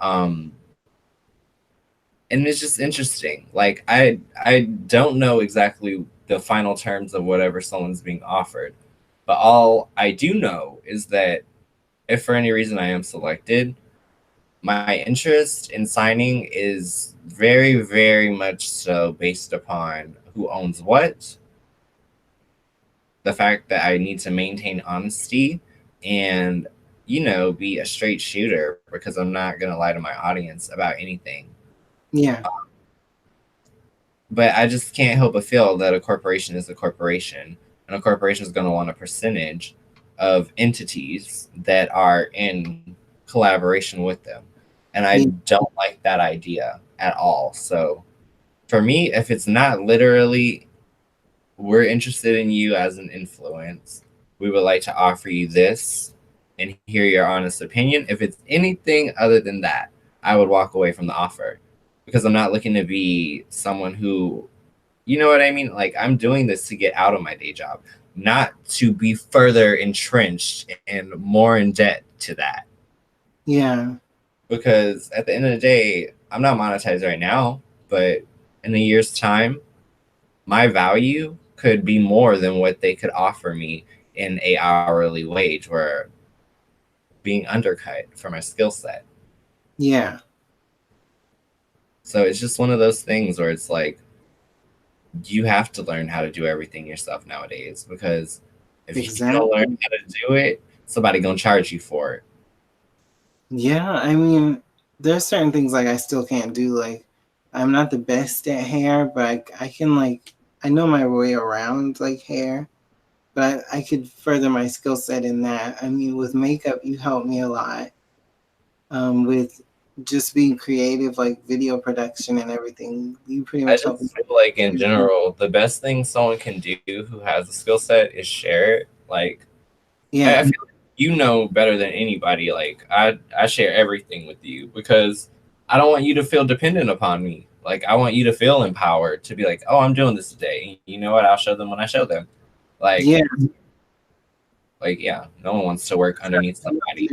And it's just interesting. Like, I don't know exactly the final terms of whatever someone's being offered, but all I do know is that if for any reason I am selected, my interest in signing is very, very much so based upon who owns what, the fact that I need to maintain honesty and, you know, be a straight shooter, because I'm not going to lie to my audience about anything. Yeah. But I just can't help but feel that a corporation is a corporation, and a corporation is going to want a percentage of entities that are in collaboration with them. And I don't like that idea at all. So for me, if it's not literally, we're interested in you as an influence, we would like to offer you this and hear your honest opinion. If it's anything other than that, I would walk away from the offer, because I'm not looking to be someone who, you know what I mean? Like, I'm doing this to get out of my day job, not to be further entrenched and more in debt to that. Yeah. Because at the end of the day, I'm not monetized right now, but in a year's time, my value could be more than what they could offer me in a hourly wage, where being undercut for my skill set. Yeah. So it's just one of those things where it's like, you have to learn how to do everything yourself nowadays, because if you don't learn how to do it, somebody gonna charge you for it. Yeah, I mean, there's certain things like I still can't do. Like, I'm not the best at hair, but I can like, I know my way around like hair, but I could further my skill set in that. I mean, with makeup, you helped me a lot. With just being creative, like video production and everything, you pretty I much helped me. just feel like in general, the best thing someone can do who has a skill set is share it. Like, Yeah, I feel like you know better than anybody. Like, I share everything with you because I don't want you to feel dependent upon me. Like, I want you to feel empowered to be like, oh, I'm doing this today. You know what? I'll show them when I show them. Like, yeah, no one wants to work underneath somebody.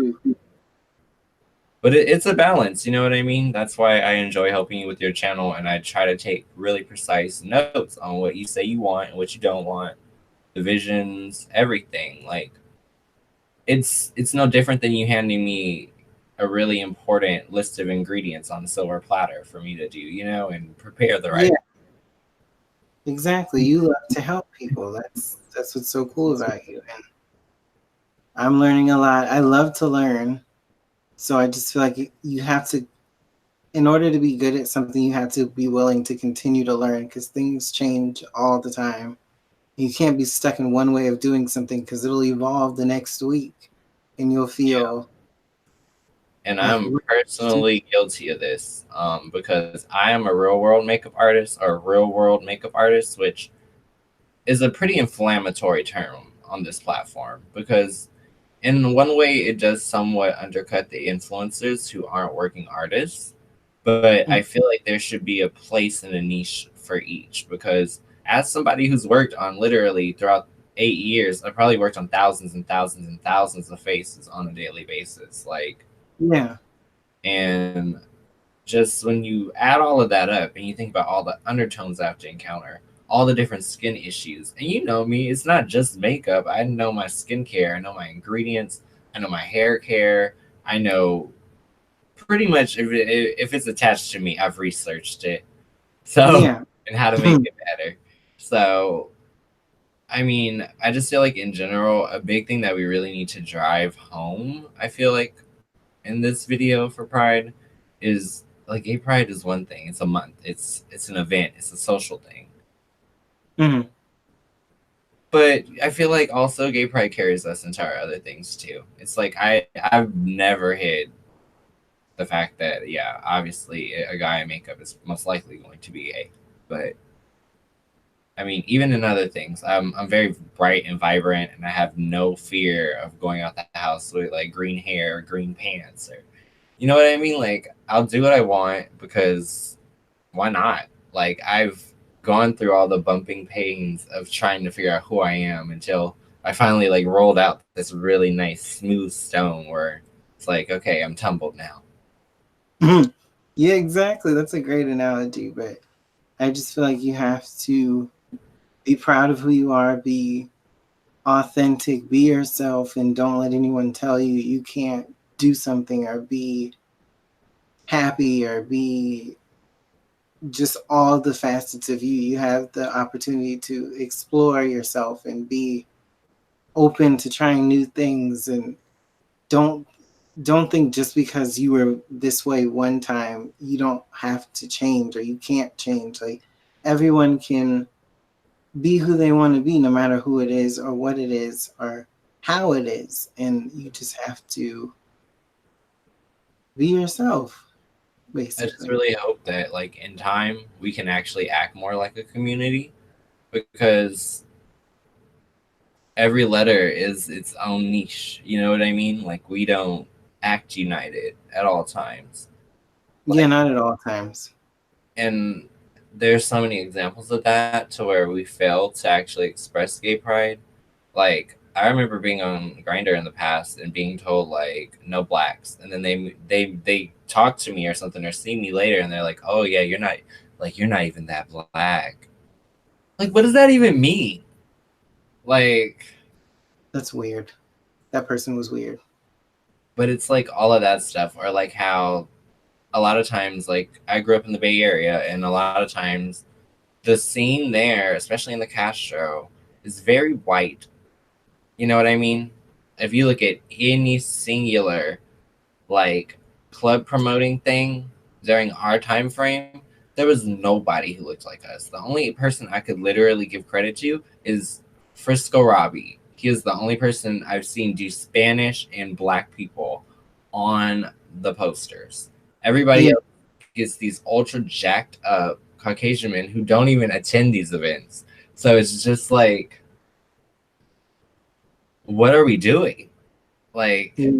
But it's a balance, you know what I mean? That's why I enjoy helping you with your channel, and I try to take really precise notes on what you say you want and what you don't want, the visions, everything. Like, it's no different than you handing me a really important list of ingredients on a silver platter for me to do, you know, and prepare the right. Yeah, exactly. You love to help people. That's what's so cool about you. And I'm learning a lot. I love to learn. So I just feel like you have to, in order to be good at something, you have to be willing to continue to learn, because things change all the time. You can't be stuck in one way of doing something, because it'll evolve the next week and you'll feel. Yeah. And Like, I'm personally guilty of this because I am a real world makeup artist or a real world makeup artist, which is a pretty inflammatory term on this platform because in one way it does somewhat undercut the influencers who aren't working artists, but I feel like there should be a place and a niche for each because as somebody who's worked on literally throughout 8 years, I probably worked on thousands and thousands and thousands of faces on a daily basis. Like, yeah, and just when you add all of that up and you think about all the undertones I have to encounter, all the different skin issues, and you know me, it's not just makeup. I know my skincare, I know my ingredients, I know my hair care, I know pretty much if it's attached to me, I've researched it. So, yeah, and how to make it better. So, I mean, I just feel like in general, a big thing that we really need to drive home, I feel like in this video for Pride is like gay pride is one thing. It's a month. It's an event. It's a social thing. Mhm. But I feel like also gay pride carries us into our other things too. It's like I've never hid the fact that yeah, obviously a guy in makeup is most likely going to be gay. But I mean, even in other things, I'm very bright and vibrant, and I have no fear of going out the house with like green hair or green pants or you know what I mean? Like I'll do what I want because why not? Like I've gone through all the bumping pains of trying to figure out who I am until I finally like rolled out this really nice smooth stone where it's like, okay, I'm tumbled now. Mhm. Yeah, exactly. That's a great analogy, but I just feel like you have to be proud of who you are, be authentic, be yourself, and don't let anyone tell you you can't do something or be happy or be just all the facets of you. You have the opportunity to explore yourself and be open to trying new things, and don't don't think just because you were this way one time you don't have to change or you can't change. Like, everyone can be who they want to be no matter who it is or what it is or how it is, and you just have to be yourself, I just basically. really hope that like in time we can actually act more like a community because every letter is its own niche. You know what I mean? Like we don't act united at all times. Yeah, Like not at all times. and there's so many examples of that to where we fail to actually express gay pride. Like I remember being on Grinder in the past and being told like no blacks, and then they talk to me or something or see me later and they're like, oh yeah, you're not even that black. Like what does that even mean? Like, That's weird. That person was weird. but it's like all of that stuff, or like how a lot of times, like I grew up in the Bay Area, and a lot of times the scene there, especially in the Castro, is very white. You know what I mean? If you look at any singular like club promoting thing during our time frame, there was nobody who looked like us. The only person I could literally give credit to is Frisco Robbie. He is the only person I've seen do Spanish and black people on the posters. Everybody Yeah, else is these ultra jacked up Caucasian men who don't even attend these events. So it's just like, what are we doing? Like, yeah,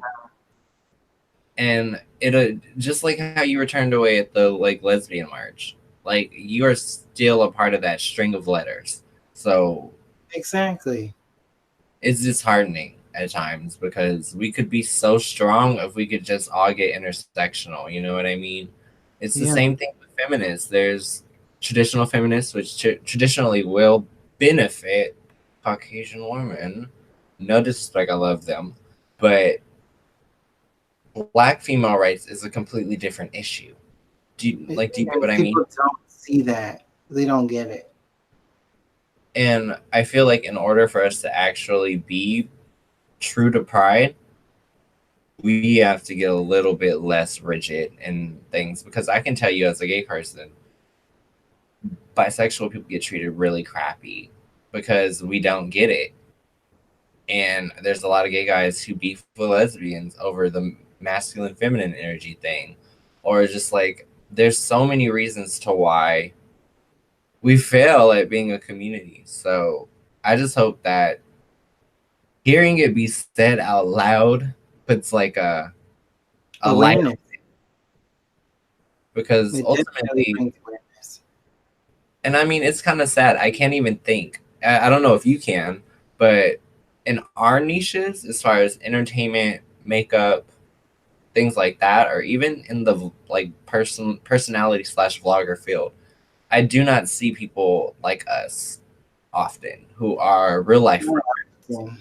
and it just like how you were turned away at the like lesbian march, like you are still a part of that string of letters. So exactly. it's disheartening at times because we could be so strong if we could just all get intersectional. You know what I mean? It's the Yeah, same thing with feminists. There's traditional feminists which traditionally will benefit Caucasian women. No disrespect, I love them, but black female rights is a completely different issue. Do you get what and I mean? people don't see that. They don't get it. And I feel like in order for us to actually be true to pride, we have to get a little bit less rigid in things because I can tell you as a gay person, bisexual people get treated really crappy because we don't get it. And there's a lot of gay guys who beef with lesbians over the masculine feminine energy thing, or just like there's so many reasons to why we fail at being a community. So I just hope that hearing it be said out loud puts like a light, Awareness. because It definitely ultimately, brings awareness. and I mean, it's kind of sad. I can't even think. I don't know if you can, but in our niches, as far as entertainment, makeup, things like that, or even in the like personality slash vlogger field, I do not see people like us often who are real life. Yeah.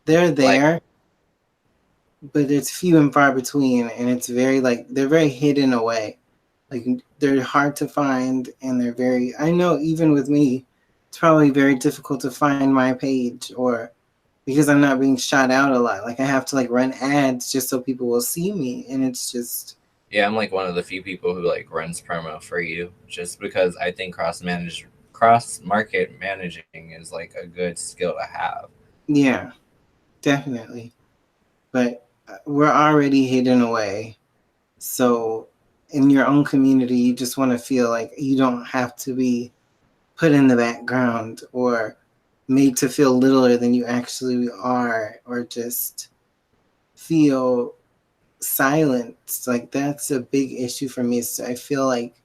They're Like, there, but it's few and far between, and it's very like they're very hidden away. Like they're hard to find, and they're very. I know even with me, it's probably very difficult to find my page, or because I'm not being shot out a lot. Like I have to like run ads just so people will see me, and it's just yeah, I'm like one of the few people who like runs promo for you, just because I think cross market managing is like a good skill to have. yeah, definitely. But we're already hidden away, so in your own community, you just want to feel like you don't have to be put in the background or made to feel littler than you actually are, or just feel silenced. Like that's a big issue for me. So I feel like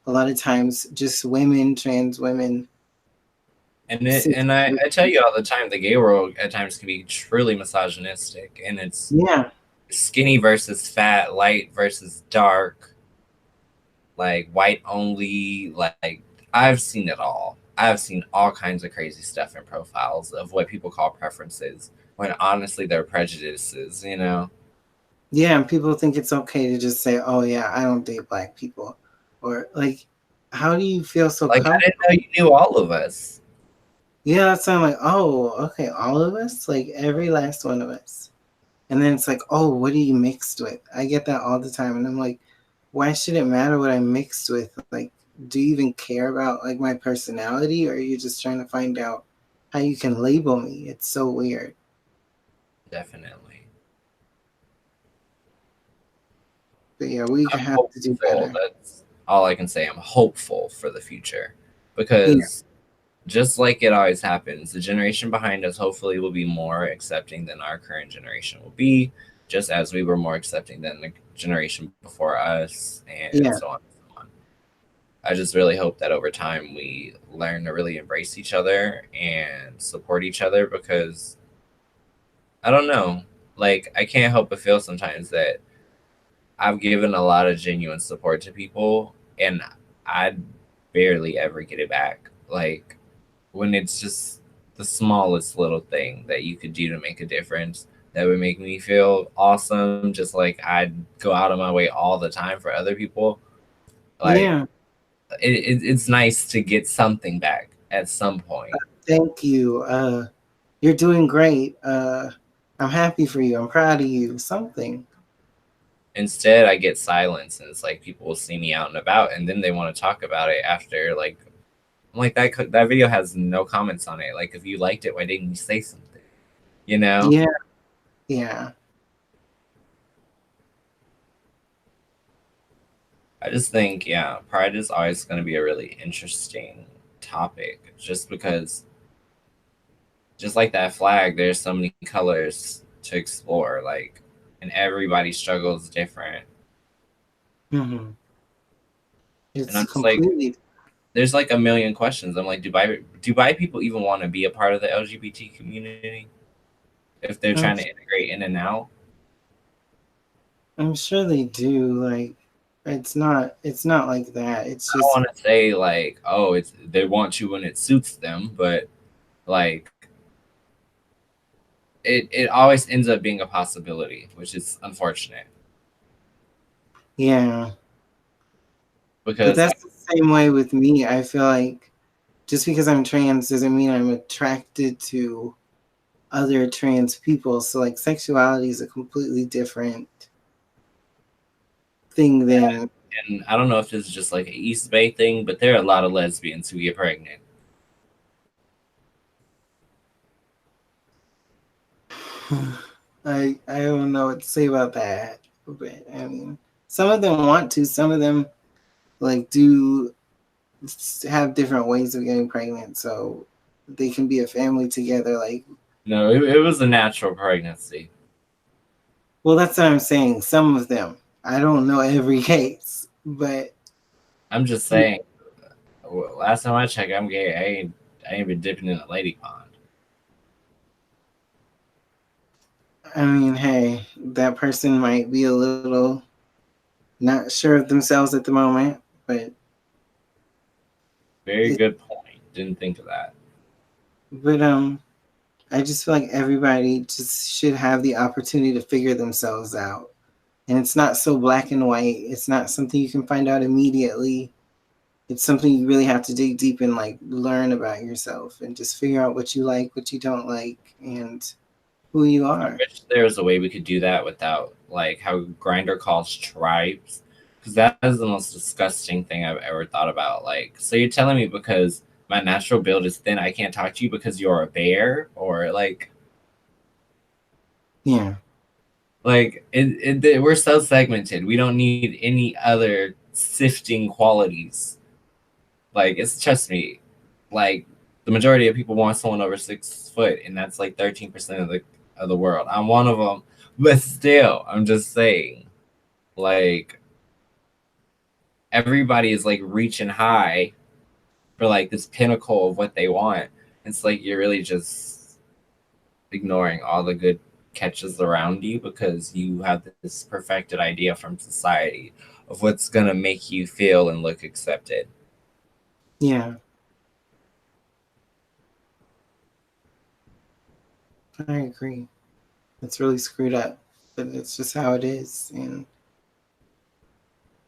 a lot of times just women, trans women, And I tell you all the time, the gay world at times can be truly misogynistic, and it's yeah, skinny versus fat, light versus dark, like white only. Like I've seen it all. I've seen all kinds of crazy stuff in profiles of what people call preferences, when honestly they're prejudices. You know, yeah, and people think it's okay to just say, "Oh yeah, I don't date black people," or like, how do you feel so like I didn't comfortable? know you knew all of us. Yeah, that's I'm like, oh, okay, all of us, like every last one of us. And then it's like, oh, what are you mixed with? I get that all the time, and I'm like, why should it matter what I'm mixed with? Like, do you even care about like my personality, or are you just trying to find out how you can label me? It's so weird. Definitely. But yeah, we I'm have to do hopeful. better. That's all I can say. I'm hopeful for the future, Yeah, because just like it always happens, the generation behind us hopefully will be more accepting than our current generation will be, just as we were more accepting than the generation before us, and yeah, so on and so on. I just really hope that over time we learn to really embrace each other and support each other, because I don't know, like I can't help but feel sometimes that I've given a lot of genuine support to people, and I barely ever get it back. Like when it's just the smallest little thing that you could do to make a difference that would make me feel awesome, just like I'd go out of my way all the time for other people. Like yeah. it's nice to get something back at some point. Thank you. You're doing great. I'm happy for you. I'm proud of you. Something. Instead, I get silence, and it's like people will see me out and about, and then they want to talk about it after. Like I'm like, that video has no comments on it. Like if you liked it, why didn't you say something? You know? Yeah, yeah, I just think, yeah, pride is always going to be a really interesting topic, just because, just like that flag, there's so many colors to explore, like, and everybody's struggle is different. hmm And It's I'm just like, completely. there's like a million questions. I'm like, do bi people even want to be a part of the LGBT community if they're I'm, trying to integrate in and out? I'm sure they do. Like, it's not. It's not like that. It's I don't just. want to say like, oh, it's they want you when it suits them, but like it always ends up being a possibility, which is unfortunate, Yeah, but because that's the same way with me. I feel like just because I'm trans doesn't mean I'm attracted to other trans people. So like, sexuality is a completely different thing than. and I don't know if this is just like an East Bay thing, but there are a lot of lesbians who get pregnant. I don't know what to say about that. But I mean, some of them want to. Some of them like do have different ways of getting pregnant, so they can be a family together. Like, No, it was a natural pregnancy. well, that's what I'm saying. Some of them. I don't know every case, but I'm just saying. Last time I checked, I'm gay. I ain't been dipping in a lady pond. I mean, hey, that person might be a little not sure of themselves at the moment, but Very good point. Didn't think of that. but I just feel like everybody just should have the opportunity to figure themselves out. And it's not so black and white. It's not something you can find out immediately. It's something you really have to dig deep and like learn about yourself and just figure out what you like, what you don't like, and who you I are. wish there was a way we could do that without like how Grinder calls tribes, because that is the most disgusting thing I've ever thought about. Like, so you're telling me because my natural build is thin, I can't talk to you because you're a bear, or like Yeah. we're so segmented. We don't need any other sifting qualities. Like, it's trust me, like the majority of people want someone over 6 foot, and that's like 13% of the world. I'm one of them, but still, I'm just saying, like everybody is like reaching high for like this pinnacle of what they want. It's like you're really just ignoring all the good catches around you because you have this perfected idea from society of what's gonna make you feel and look accepted. Yeah. I agree. It's really screwed up, but it's just how it is. And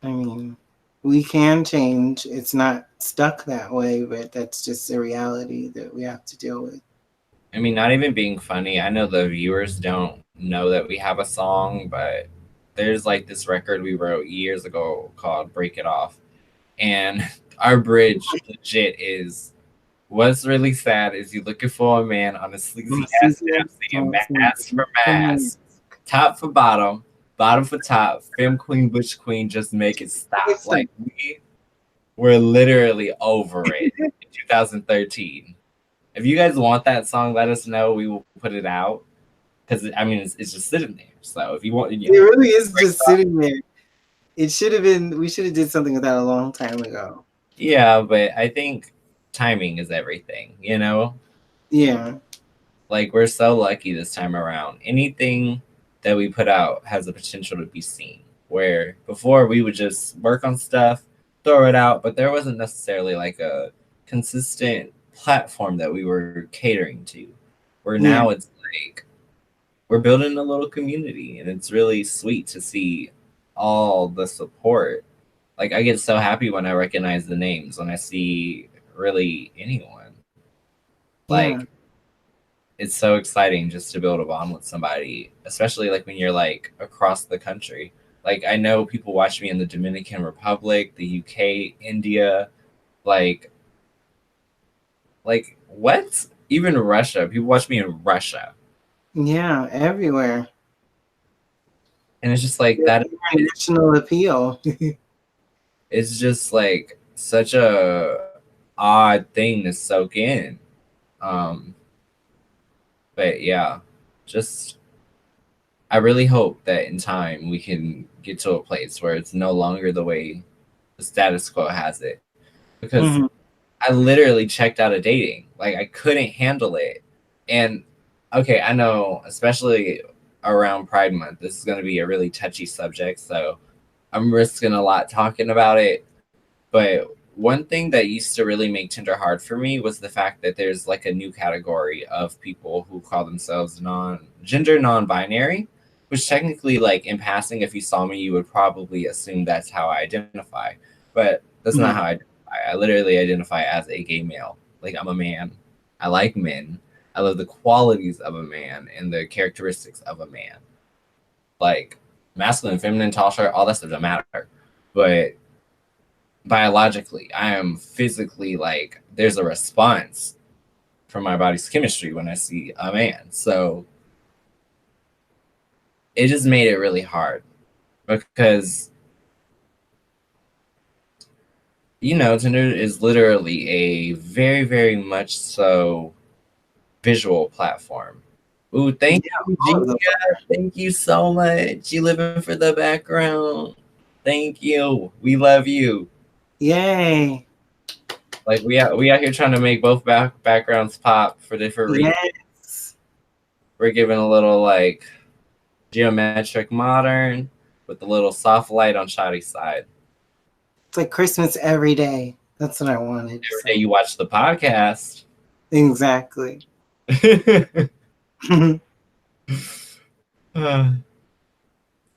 I mean, we can change. It's not stuck that way, but that's just a reality that we have to deal with. I mean, not even being funny. I know the viewers don't know that we have a song, but there's like this record we wrote years ago called Break It Off. And our bridge legit is what's really sad is you looking for a man on a sleazy ass napsy and mask for mask, top for bottom, bottom for top, femme queen, butch queen, just make it stop. Like we're literally over it in 2013. If you guys want that song, let us know. We will put it out because I mean it's just sitting there. So if you want, It really is just sitting there. It should have been. We should have did something with that a long time ago. Yeah, but I think timing is everything. You know, Yeah. like we're so lucky this time around. Anything that we put out has the potential to be seen. Where before we would just work on stuff, throw it out, but there wasn't necessarily like a consistent platform that we were catering to. Where now it's like we're building a little community and it's really sweet to see all the support. Like I get so happy when I recognize the names, when I see really anyone. Like it's so exciting just to build a bond with somebody, especially like when you're like across the country. Like I know people watch me in the Dominican Republic, the UK, India, like what? Even Russia. People watch me in Russia. Yeah, everywhere. And it's just like that national appeal. it's just like such a odd thing to soak in. But yeah, just I really hope that in time we can get to a place where it's no longer the way the status quo has it. Because I literally checked out of dating. Like I couldn't handle it. And okay, I know, especially around Pride Month, this is going to be a really touchy subject, so I'm risking a lot talking about it. But one thing that used to really make Tinder hard for me was the fact that there's like a new category of people who call themselves gender non-binary, which technically, like in passing, if you saw me, you would probably assume that's how I identify. But that's not how I identify. I literally identify as a gay male. Like I'm a man. I like men. I love the qualities of a man and the characteristics of a man. Like masculine, feminine, tall, short, all that stuff doesn't matter. But biologically, I am physically like there's a response from my body's chemistry when I see a man. So it just made it really hard because Tinder is literally a very, very much so visual platform. Ooh, thank you, all of them. Gia. Thank you so much. You living for the background. Thank you. We love you. Yay. Like we out here trying to make both backgrounds pop for different reasons. Yes. We're giving a little like geometric modern with a little soft light on Shotty's side. It's like Christmas every day. That's what I wanted. Every day you watch the podcast. Exactly.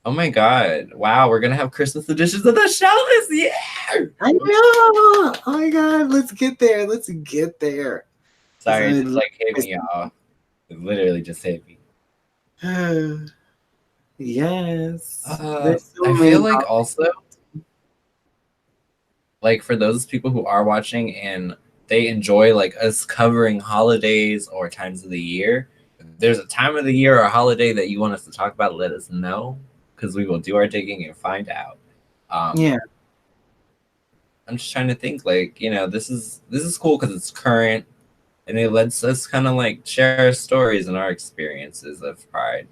Oh my god. Wow, we're gonna have Christmas editions of the show this year. I know. Oh my god, let's get there. Let's get there. Sorry, it So- just like hit me, y'all. It literally just hit me. Yes. I feel like also like for those people who are watching and they enjoy like us covering holidays or times of the year, if there's a time of the year or a holiday that you want us to talk about, let us know because we will do our digging and find out. Yeah. I'm just trying to think like, this is cool because it's current and it lets us kind of like share our stories and our experiences of Pride.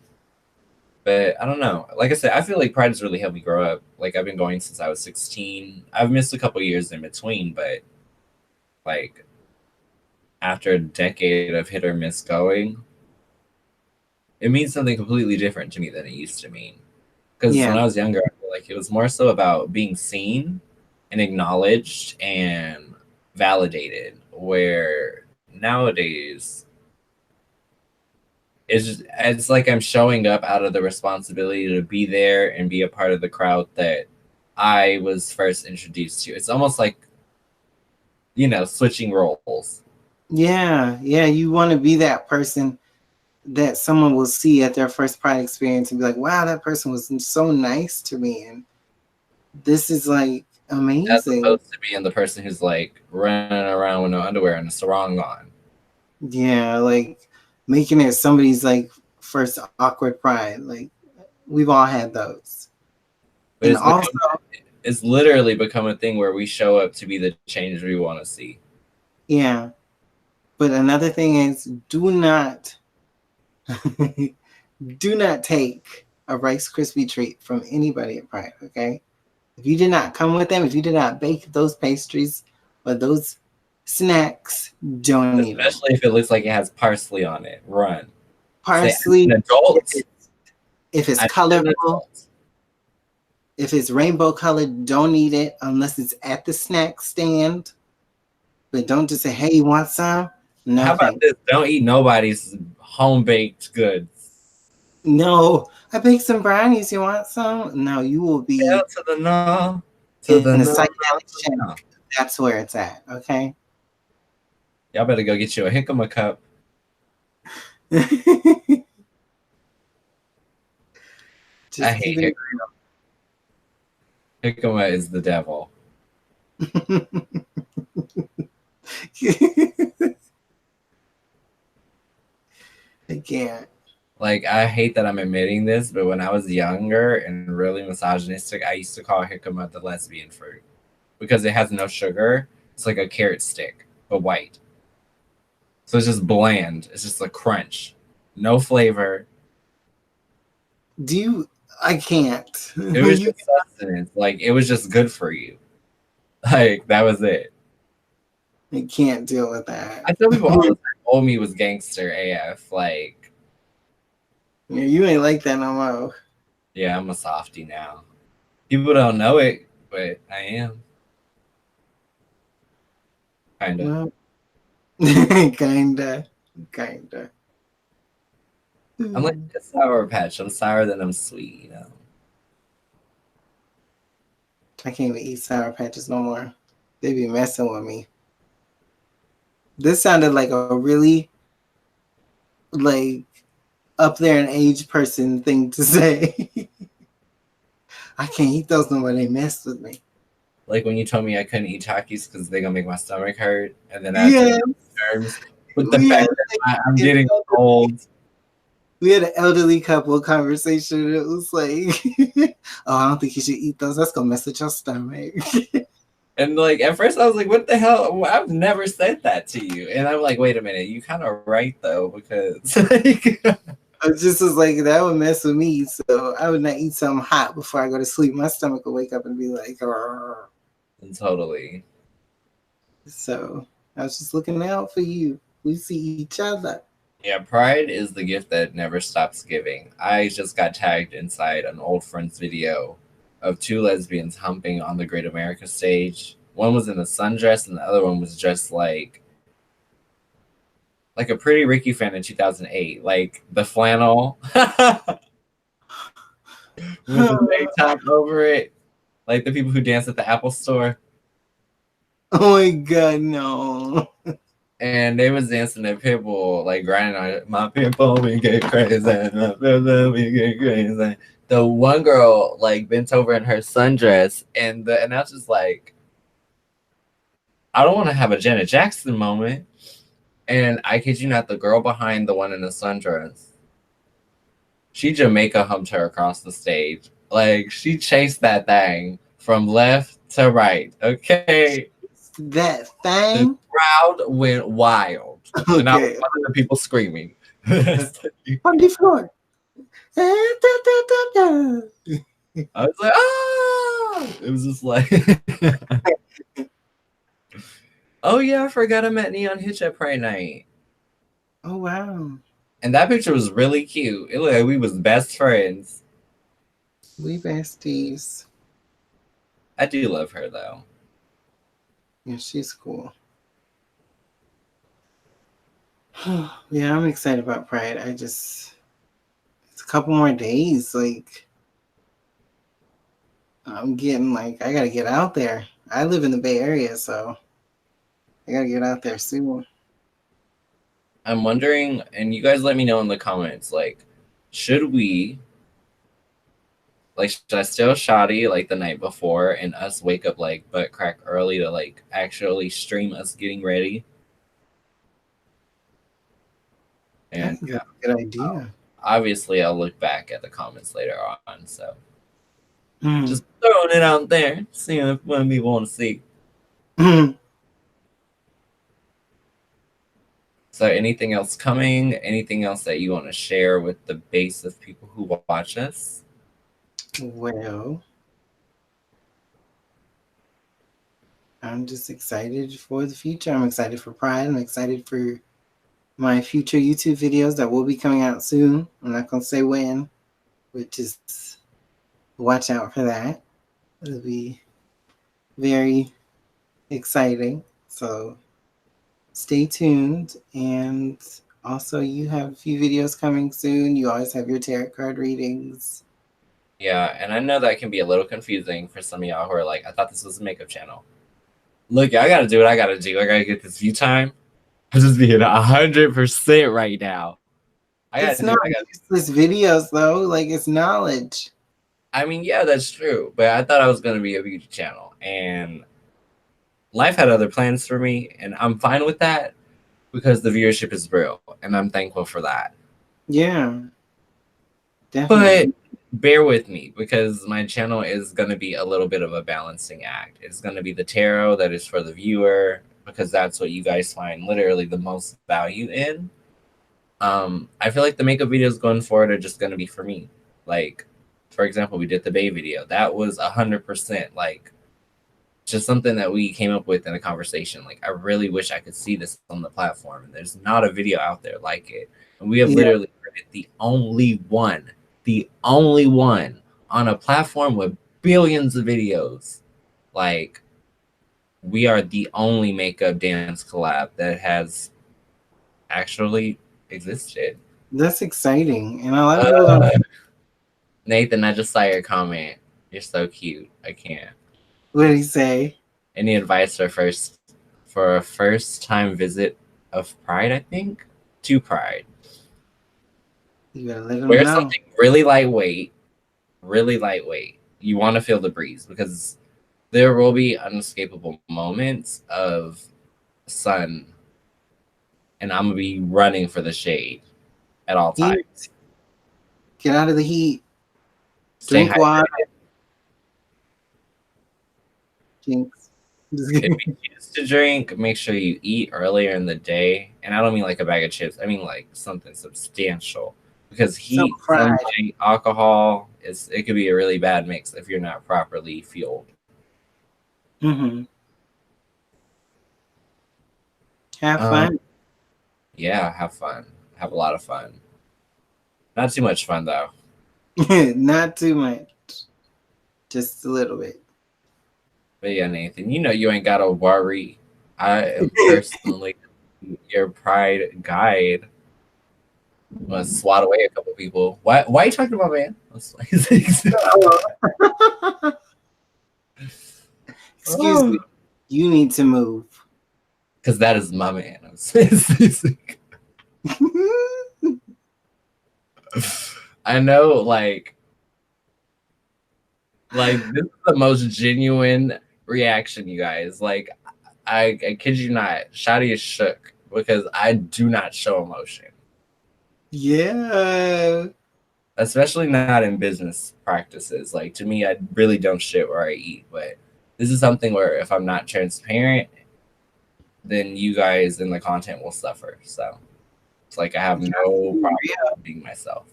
But I don't know. Like I said, I feel like Pride has really helped me grow up. Like I've been going since I was 16. I've missed a couple years in between, but like after a decade of hit or miss going, it means something completely different to me than it used to mean. Because when I was younger, I feel like it was more so about being seen and acknowledged and validated. Where nowadays, it's like I'm showing up out of the responsibility to be there and be a part of the crowd that I was first introduced to. It's almost like, switching roles. Yeah. You want to be that person that someone will see at their first Pride experience and be like, wow, that person was so nice to me. And this is like amazing. As opposed to being the person who's like running around with no underwear and a sarong on. Yeah, like making it somebody's like first awkward Pride. Like we've all had those. But And it's literally become a thing where we show up to be the change we want to see. Yeah. But another thing is do not take a Rice Krispie treat from anybody at Pride, okay? If you did not come with them, if you did not bake those pastries or those snacks, don't eat them. Especially if it looks like it has parsley on it. Run. Parsley. Say, adult. If it's colorful, if it's rainbow colored, don't eat it unless it's at the snack stand. But don't just say, hey, you want some? No. How about this? Don't eat nobody's home baked goods. No. I baked some brownies. You want some? No, you will be Hell to the no. in the psychedelic shack. That's where it's at, okay? Y'all better go get you a Hickama cup. I hate Hickama. Hickama is the devil. I can't. Like, I hate that I'm admitting this, but when I was younger and really misogynistic, I used to call Hickama the lesbian fruit because it has no sugar. It's like a carrot stick, but white. So it's just bland. It's just a crunch. No flavor. I can't. It was just sustenance. Like, it was just good for you. Like, that was it. I can't deal with that. I tell people all the time, Omi was gangster AF. Like, yeah, you ain't like that no more. Yeah, I'm a softie now. People don't know it, but I am. Kinda. Well, kinda. I'm like a Sour Patch. I'm sour than I'm sweet, I can't even eat Sour Patches no more. They be messing with me. This sounded like a really, like, up there in age person thing to say. I can't eat those no more. They mess with me. Like when you told me I couldn't eat Takis because they're gonna make my stomach hurt, and then I terms with the fact that I'm getting old. We had an elderly couple conversation. It was like, oh, I don't think you should eat those. That's gonna mess with your stomach. And like at first I was like, what the hell? Well, I've never said that to you. And I'm like, wait a minute, you kind of right though, because like I just was like, that would mess with me. So I would not eat something hot before I go to sleep. My stomach will wake up and be like, "Arr." totally. So I was just looking out for you. We see each other. Yeah, pride is the gift that never stops giving. I just got tagged inside an old friend's video of two lesbians humping on the Great America stage. One was in a sundress and the other one was just like a Pretty Ricky fan in 2008, like the flannel with the tank top over it, like the people who dance at the Apple store. Oh my god, no. And they was dancing at Pitbull, like grinding on it. My Pitbull, we get crazy. My Pitbull, we get crazy. The one girl like bent over in her sundress, and I was just like, I don't want to have a Janet Jackson moment. And I kid you not, the girl behind the one in the sundress, she Jamaica humped her across the stage. Like she chased that thing from left to right. Okay. That The thing. crowd went wild. And I was Okay. one of the people screaming. On the floor. I was like, ah! It was just like, oh yeah, I forgot I met Neon Hitch at Pride Night. Oh wow. And that picture was really cute. It looked like we was best friends. We besties. I do love her though. Yeah, she's cool. Yeah, I'm excited about Pride. It's a couple more days. Like, I'm getting like, I gotta get out there. I live in the Bay Area, so I gotta get out there soon. I'm wondering, and you guys let me know in the comments, like, should I still shoddy like the night before and us wake up like butt crack early to like actually stream us getting ready? I And think that's a good idea. obviously I'll look back at the comments later on. So Mm. just throwing it out there, seeing if one people want to see. Mm. So anything else coming? Anything else that you want to share with the base of people who watch us? Well, I'm just excited for the future. I'm excited for Pride. I'm excited for my future YouTube videos that will be coming out soon. I'm not going to say when, but just watch out for that. It'll be very exciting. So stay tuned. And also, you have a few videos coming soon. You always have your tarot card readings. Yeah, and I know that can be a little confusing for some of y'all who are like, I thought this was a makeup channel. Look, I gotta do what I gotta do. I gotta get this view time. I'm just being 100% right now. It's not useless videos though. Like, it's knowledge. I mean, yeah, that's true. But I thought I was gonna be a beauty channel, and life had other plans for me, and I'm fine with that because the viewership is real, and I'm thankful for that. Yeah. Definitely. But bear with me because my channel is going to be a little bit of a balancing act. It's going to be the tarot that is for the viewer because that's what you guys find literally the most value in. I feel like the makeup videos going forward are just going to be for me. Like, for example, we did the Bay video. That was 100% like just something that we came up with in a conversation. Like, I really wish I could see this on the platform. And there's not a video out there like it. And we have literally the only one on a platform with billions of videos. Like, we are the only makeup dance collab that has actually existed. That's exciting. And a lot of people don't. Nathan, I just saw your comment. You're so cute. I can't. What did he say? Any advice for a first time visit of Pride, I think? To Pride. You gotta let them Wear know. something really lightweight. Really lightweight. You want to feel the breeze because there will be unescapable moments of sun, and I'm gonna be running for the shade at all times. Get out of the heat. Stay Drink water. hydrated. Jinx. Just If kidding. you choose to drink, make sure you eat earlier in the day. And I don't mean like a bag of chips. I mean like something substantial. Because heat, fried. sunlight, alcohol, it could be a really bad mix if you're not properly fueled. Mm-hmm. Have fun. Yeah, have fun. Have a lot of fun. Not too much fun though. Not too much. Just a little bit. But yeah, Nathan, you know you ain't gotta worry. I am personally your pride guide. I'm gonna swat away a couple people. Why are you talking about man? Excuse me. You need to move. Because that is my man. I know, like this is the most genuine reaction, you guys. Like, I kid you not, Shadi is shook because I do not show emotion. Yeah. Especially not in business practices. Like, to me, I really don't shit where I eat. But this is something where if I'm not transparent, then you guys in the content will suffer. So it's like I have no problem being myself.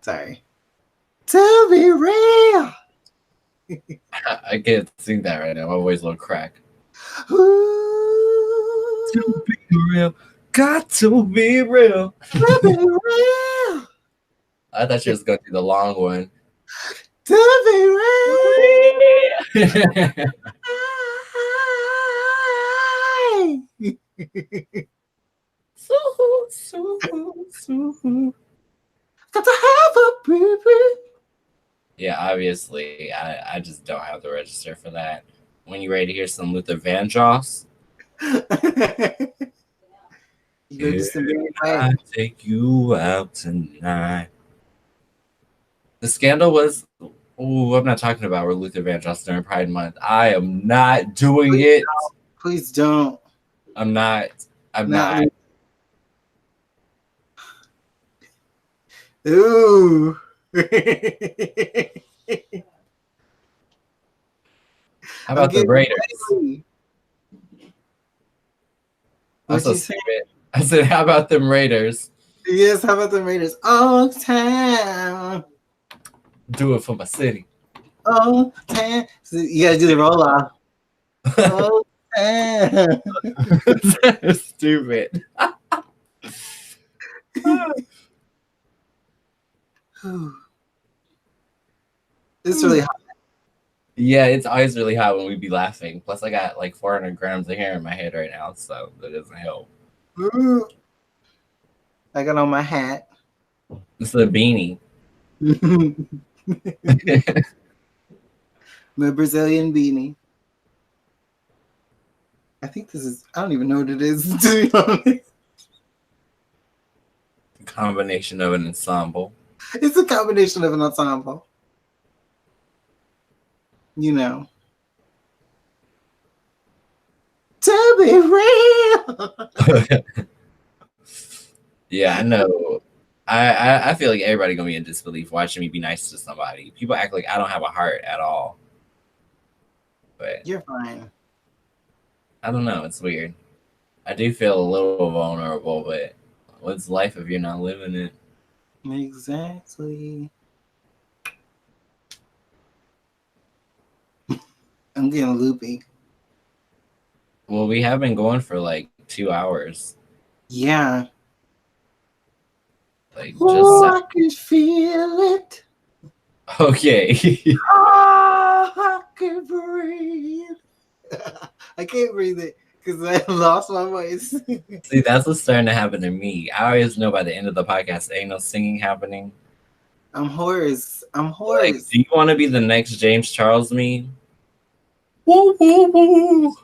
Sorry. To be real. I can't sing that right now. My voice a little crack. Ooh, To be real. Got to be real. to be real. I thought you was going to do the long one. To be real. Got to have a baby. Yeah, obviously, I just don't have the register for that. When you ready to hear some Luther Vandross, You're just a very I take you out tonight. The scandal was, I'm not talking about where Luther Vandross during Pride Month. I am not doing it. Please don't. I'm not. Ooh. How about the Raiders? What'd Also you say? stupid. I said, how about them Raiders? Yes, how about the Raiders? Old Town. Do it for my city. Old Town. So you gotta do the roll off. Old Town. Stupid. It's really hot. Yeah, it's always really hot when we be laughing. Plus, I got like 400 grams of hair in my head right now, so that doesn't help. Ooh. I got on my hat. It's a beanie. My Brazilian beanie. I think this is, I don't even know what it is, to be honest. Combination of an ensemble. It's a combination of an ensemble. You know. To be real. Yeah, I know. I feel like everybody gonna be in disbelief watching me be nice to somebody. People act like I don't have a heart at all. But You're fine. I don't know. It's weird. I do feel a little vulnerable, but what's life if you're not living it? Exactly. I'm getting loopy. Well, we have been going for like 2 hours. Yeah. Like Oh, I can feel it. Okay. Oh, I can breathe. I can't breathe it because I lost my voice. See, that's what's starting to happen to me. I always know by the end of the podcast, ain't no singing happening. I'm hoarse. Like, do you want to be the next James Charles meme? Woo, woo, woo.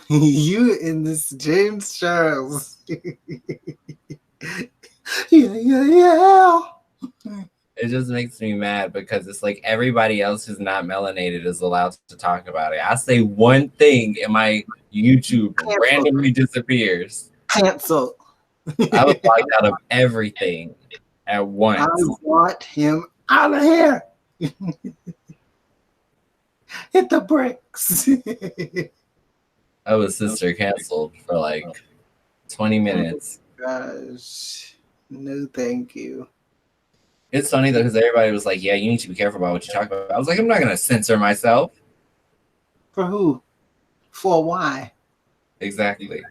You and this James Charles. Yeah. It just makes me mad because it's like everybody else who's not melanated is allowed to talk about it. I say one thing and my YouTube randomly disappears. Cancel. I was locked out of everything at once. I want him out of here. Hit the bricks. I was sister canceled for like 20 minutes. Gosh, no, thank you. It's funny though because everybody was like, "Yeah, you need to be careful about what you talk about." I was like, "I'm not gonna censor myself." For who? For why? Exactly.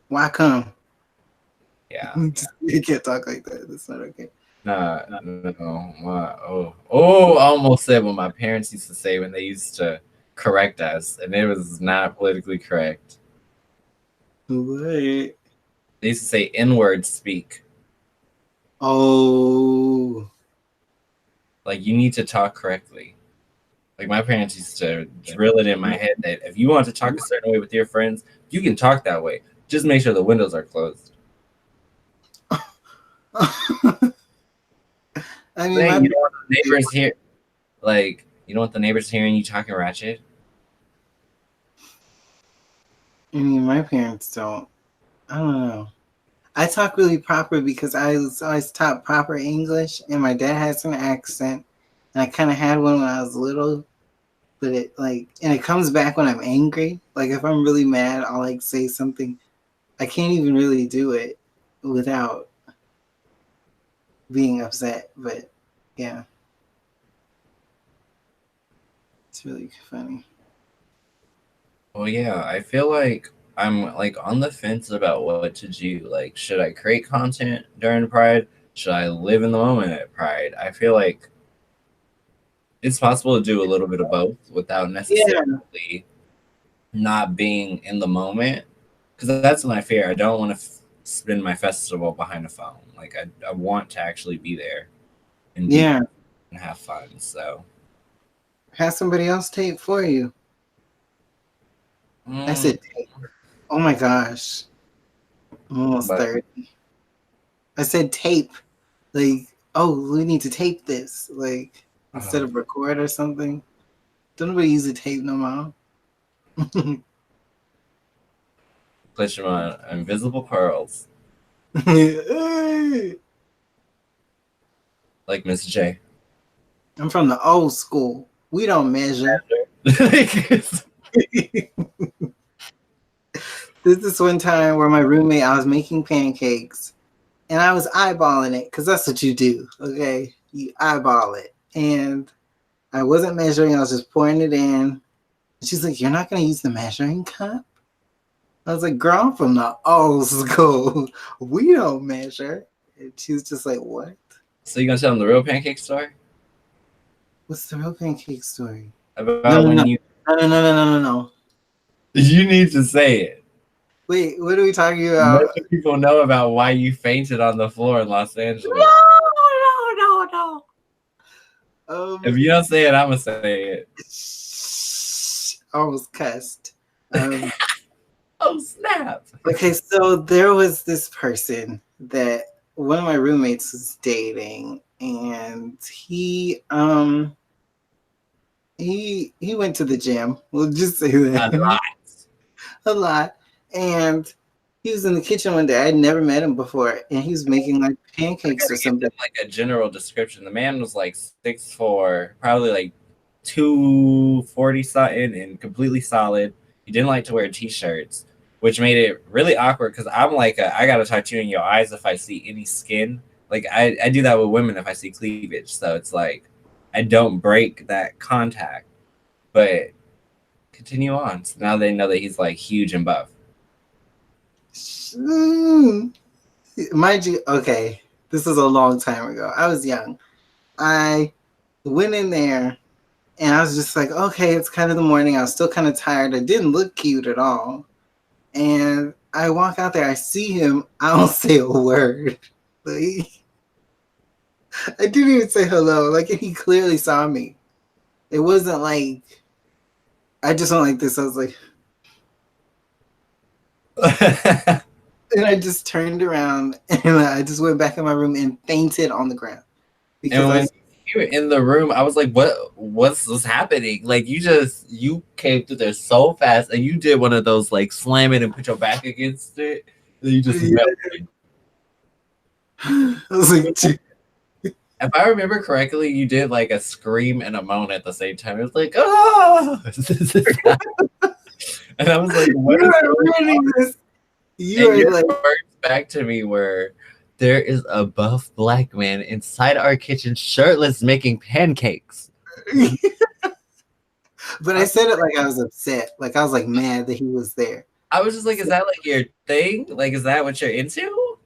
Why come? Yeah. You can't talk like that. That's not okay. No. I almost said what my parents used to say when they used to correct us, and it was not politically correct. What? They used to say N-word speak. Oh. Like, you need to talk correctly. Like, my parents used to drill it in my head that if you want to talk a certain way with your friends, you can talk that way. Just make sure the windows are closed. I mean, You don't want the neighbors hear, like, you don't want the neighbors hearing you talking ratchet. my parents don't. I don't know. I talk really proper because I was always taught proper English, and my dad has an accent, and I kind of had one when I was little, but it comes back when I'm angry. Like if I'm really mad, I'll like say something. I can't even really do it without being upset, but yeah, it's really funny. Well, yeah, I feel like I'm like on the fence about what to do. Like, should I create content during Pride? Should I live in the moment at Pride? I feel like it's possible to do a little bit of both without necessarily not being in the moment. Because that's when I fear. I don't want to spend my festival behind a phone. Like, I want to actually be there and and have fun. So, have somebody else tape for you. I said tape. Oh my gosh. I'm almost 30. I said tape. Like, oh, we need to tape this. Like, instead of record or something. Don't nobody use a tape no more. Put you on invisible pearls. Like Miss J. I'm from the old school. We don't measure. This is one time where my roommate, I was making pancakes and I was eyeballing it because that's what you do, okay? You eyeball it. And I wasn't measuring, I was just pouring it in. She's like, "You're not going to use the measuring cup?" I was like, "Girl, I'm from the old school. We don't measure." And she was just like, "What?" So you gonna tell them the real pancake story? What's the real pancake story? About No. No. You need to say it. Wait, what are we talking about? Let people know about why you fainted on the floor in Los Angeles. No. If you don't say it, I'm gonna say it. I almost cussed. Oh snap! Okay, so there was this person that one of my roommates was dating, and he went to the gym. We'll just say that a lot. And he was in the kitchen one day. I'd never met him before, and he was making like pancakes or something. Like a general description. The man was like 6'4", probably like 240 something, and completely solid. He didn't like to wear t-shirts, which made it really awkward because I'm like, I gotta talk to you in your eyes if I see any skin. Like I do that with women if I see cleavage. So it's like I don't break that contact. But continue on. So now they know that he's like huge and buff. Mind you, okay, this was a long time ago. I was young. I went in there and I was just like, okay, it's kind of the morning. I was still kind of tired. I didn't look cute at all. And I walk out there, I see him, I don't say a word. Like, I didn't even say hello. Like, he clearly saw me. It wasn't like, I just went like this. I was like, And I just turned around and I just went back in my room and fainted on the ground because And I when was, you were in the room, I was like, what's happening? Like you came through there so fast and you did one of those like slam it and put your back against it. And you just Yeah. melted. I was like, If I remember correctly, you did like a scream and a moan at the same time. It was like, oh, and I was like, what you is are going ruining on? this. You And are your like, words back to me were, there is a buff black man inside our kitchen, shirtless, making pancakes. but I said it like I was upset. Like I was like mad that he was there. I was just like, is that like your thing? Like, is that what you're into?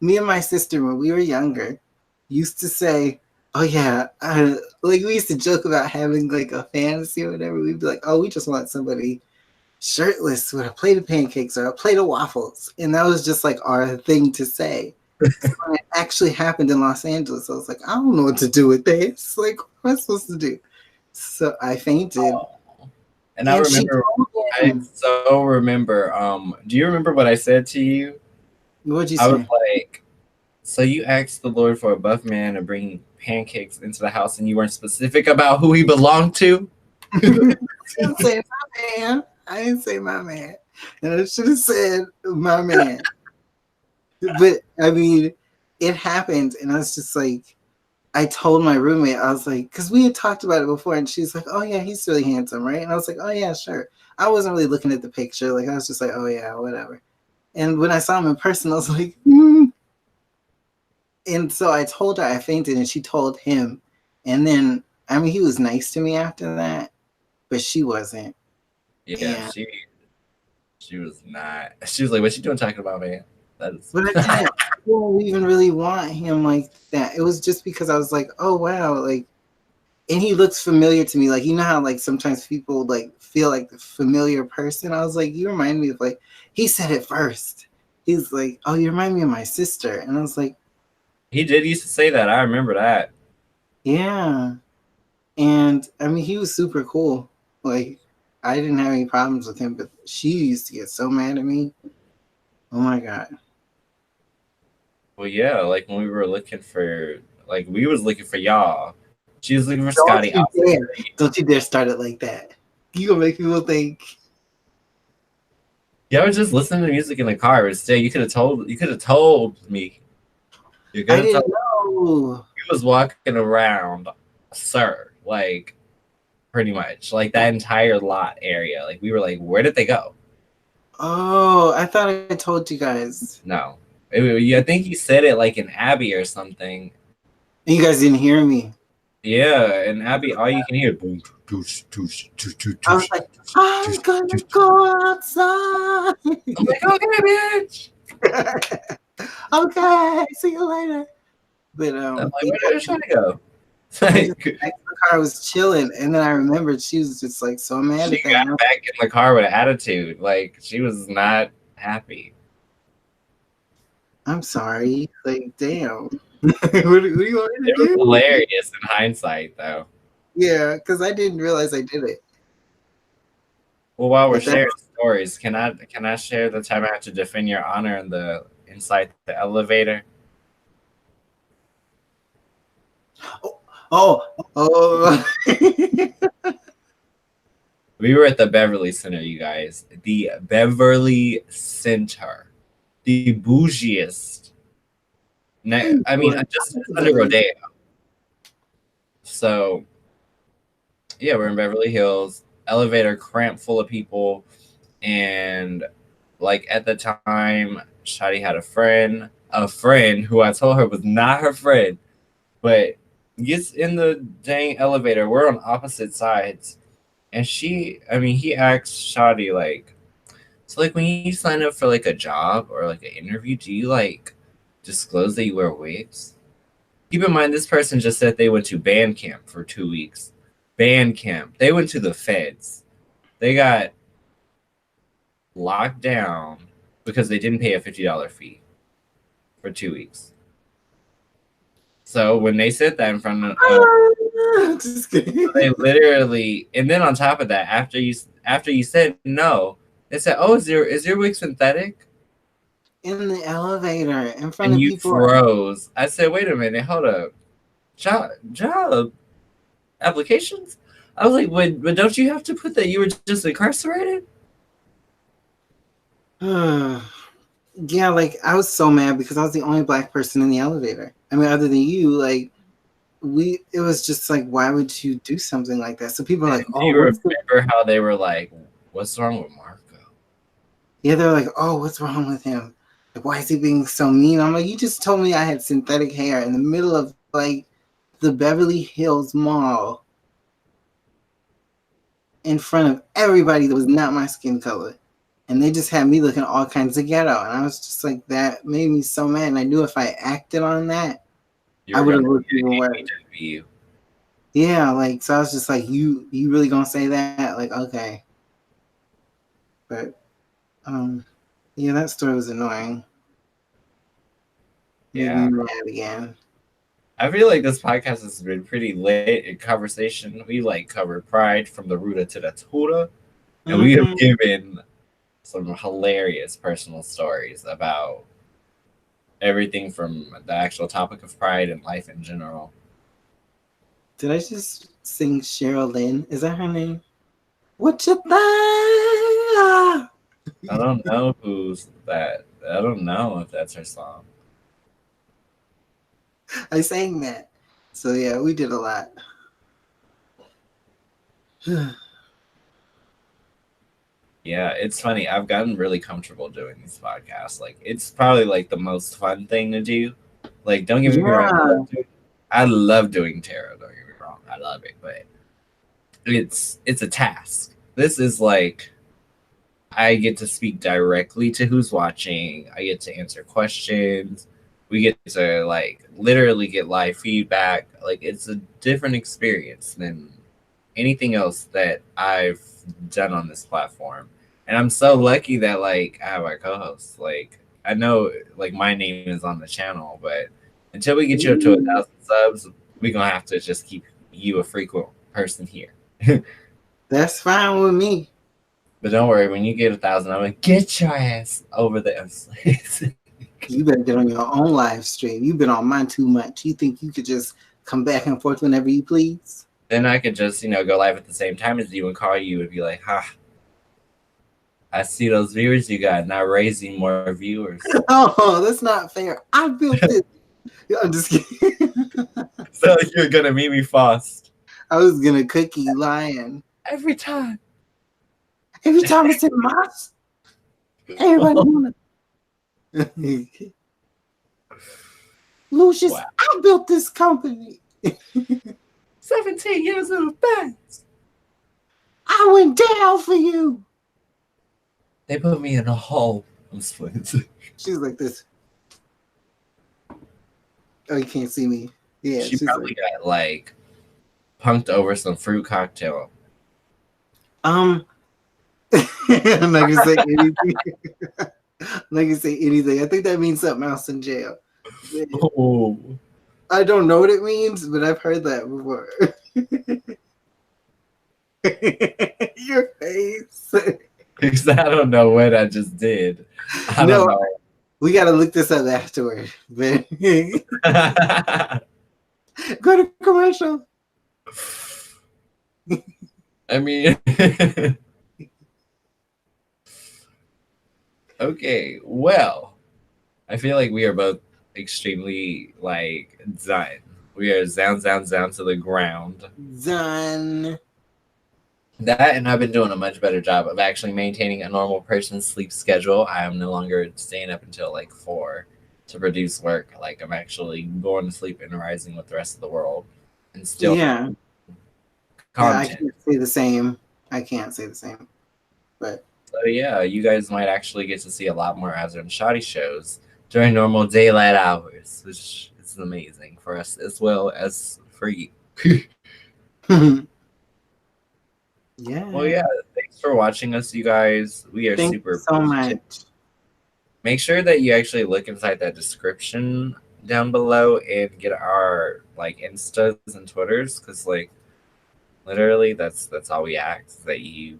Me and my sister, when we were younger, used to say, "Oh yeah," like we used to joke about having like a fantasy or whatever. We'd be like, "Oh, we just want somebody shirtless with a plate of pancakes or a plate of waffles," and that was just like our thing to say. So when it actually happened in Los Angeles, I was like, "I don't know what to do with this. Like, what am I supposed to do?" So I fainted. And I she remember, told I him, so remember. Do you remember what I said to you? "What'd you I was say?" like, so you asked the Lord for a buff man to bring pancakes into the house, and you weren't specific about who he belonged to. I didn't say my man. I didn't say my man. And I should have said my man. But I mean, it happened. And I was just like, I told my roommate, I was like, because we had talked about it before. And she's like, oh, yeah, he's really handsome, right? And I was like, oh, yeah, sure. I wasn't really looking at the picture. Like, I was just like, oh, yeah, whatever. And when I saw him in person, I was like, And so I told her I fainted, and she told him. And then, I mean, he was nice to me after that, but she wasn't. Yeah, Yeah. she was not. She was like, "What you doing talking about, man?" That is. But I didn't even really want him like that. It was just because I was like, oh wow, like, and he looks familiar to me. Like, you know how like sometimes people like feel like the familiar person. I was like, you remind me of like, he said it first. He's like, oh, you remind me of my sister, and I was like, He did used to say that. I remember that. yeah. And I mean, he was super cool. Like, I didn't have any problems with him, but she used to get so mad at me. Oh my god. Well, yeah, like when we were looking for, like we was looking for y'all. She was looking for Scotty. Don't you dare start it like that. You gonna make people think. Yeah, I was just listening to music in the car. Instead, you could have told. You could have told me. You I could have didn't know. He was walking around, sir. Like, pretty much, like that entire lot area. Like we were like, where did they go? Oh, I thought I told you guys. No, I think you said it like in Abby or something. You guys didn't hear me. Yeah, and Abby, all you can hear boom, doosh, doosh, doosh, doosh, I was like, I'm gonna go outside. I'm like, okay, bitch. Okay, see you later. But I'm like, where did she go? Like, the car was chilling, and then I remembered she was just like so mad she at that. got back in the car with an attitude. Like she was not happy. I'm sorry. Like, damn. what do you want me It to was do? hilarious in hindsight, though. Yeah, because I didn't realize I did it. Well, while we're But that- sharing stories, can I share the time I had to defend your honor in the inside the elevator? Oh. We were at the Beverly Center, you guys. The Beverly Center, the bougiest. I mean, just under Rodeo. So, yeah, we're in Beverly Hills. Elevator cramped full of people, and like at the time, Shadi had a friend who I told her was not her friend, but gets in the dang elevator. We're on opposite sides. And he asked Shadi, like, so, like, when you sign up for, like, a job or, like, an interview, do you, like, disclose that you wear wigs? Keep in mind, this person just said they went to band camp for 2 weeks. Band camp. They went to the feds. They got locked down because they didn't pay a $50 fee for 2 weeks. So when they said that in front of Just kidding. they literally, and then on top of that, after you said no, they said, "Oh, is your wig synthetic?" in the elevator in front And of you people. froze. I said, wait a minute, hold up. Job applications? I was like, but don't you have to put that you were just incarcerated? Yeah, like I was so mad because I was the only black person in the elevator. I mean, other than you, like it was just like, why would you do something like that? So people are like, Do oh, you what's remember how they were like, what's wrong with Marco? yeah, they're like, oh, what's wrong with him? Like, why is he being so mean? I'm like, you just told me I had synthetic hair in the middle of like the Beverly Hills Mall in front of everybody that was not my skin color. And they just had me looking all kinds of ghetto. And I was just like, that made me so mad. And I knew if I acted on that, I would have looked even worse. Yeah, like, so I was just like, you really gonna say that? Like, okay. But, yeah, that story was annoying. Yeah. Made me mad again. I feel like this podcast has been pretty lit in conversation. We like covered Pride from the Ruta to the Tuta. And we have given some hilarious personal stories about everything from the actual topic of pride and life in general. Did I just sing Cheryl Lynn? Is that her name? What you think? I don't know who's that. I don't know if that's her song. I sang that. So yeah, we did a lot. Yeah, it's funny. I've gotten really comfortable doing these podcasts. Like, it's probably like the most fun thing to do. Like, don't get me wrong. I love doing tarot. Don't get me wrong. I love it, but it's a task. This is like, I get to speak directly to who's watching. I get to answer questions. We get to like literally get live feedback. Like, it's a different experience than anything else that I've done on this platform. And I'm so lucky that like I have my co-hosts. Like, I know like my name is on the channel, but until we get you up to 1,000 subs, we're gonna have to just keep you a frequent person here. That's fine with me. But don't worry, when you get 1,000, I'm gonna get your ass over there. You better get on your own live stream. You've been on mine too much. You think you could just come back and forth whenever you please? Then I could just, go live at the same time as you and call you and be like, I see those viewers you got, now raising more viewers. Oh, that's not fair. I built it. I'm just kidding. So you're gonna Mimi Faust. I was gonna cookie lion. Every time I said Moss, everybody wanna Lucius, wow. I built this company. 17 years in advance. I went down for you. They put me in a hole. I'm split. She's like this. Oh, you can't see me. Yeah, she probably got like punked over some fruit cocktail. I'm not gonna say anything. I'm not gonna say anything. I think that means something else in jail. Oh. I don't know what it means, but I've heard that before. Your face. Because I don't know what I just did. I don't know. We gotta look this up afterward. Go to commercial. I mean, okay, well, I feel like we are both extremely like done. We are down to the ground. Done. That, and I've been doing a much better job of actually maintaining a normal person's sleep schedule. I am no longer staying up until like 4 to produce work. Like, I'm actually going to sleep and rising with the rest of the world, and still content. I can't say the same. But so yeah, you guys might actually get to see a lot more Azra and Shadi shows during normal daylight hours, which is amazing for us as well as for you. Yeah. Well, yeah. Thanks for watching us, you guys. We are super so much. Make sure that you actually look inside that description down below and get our like Instas and Twitters, because like literally that's all we ask, that you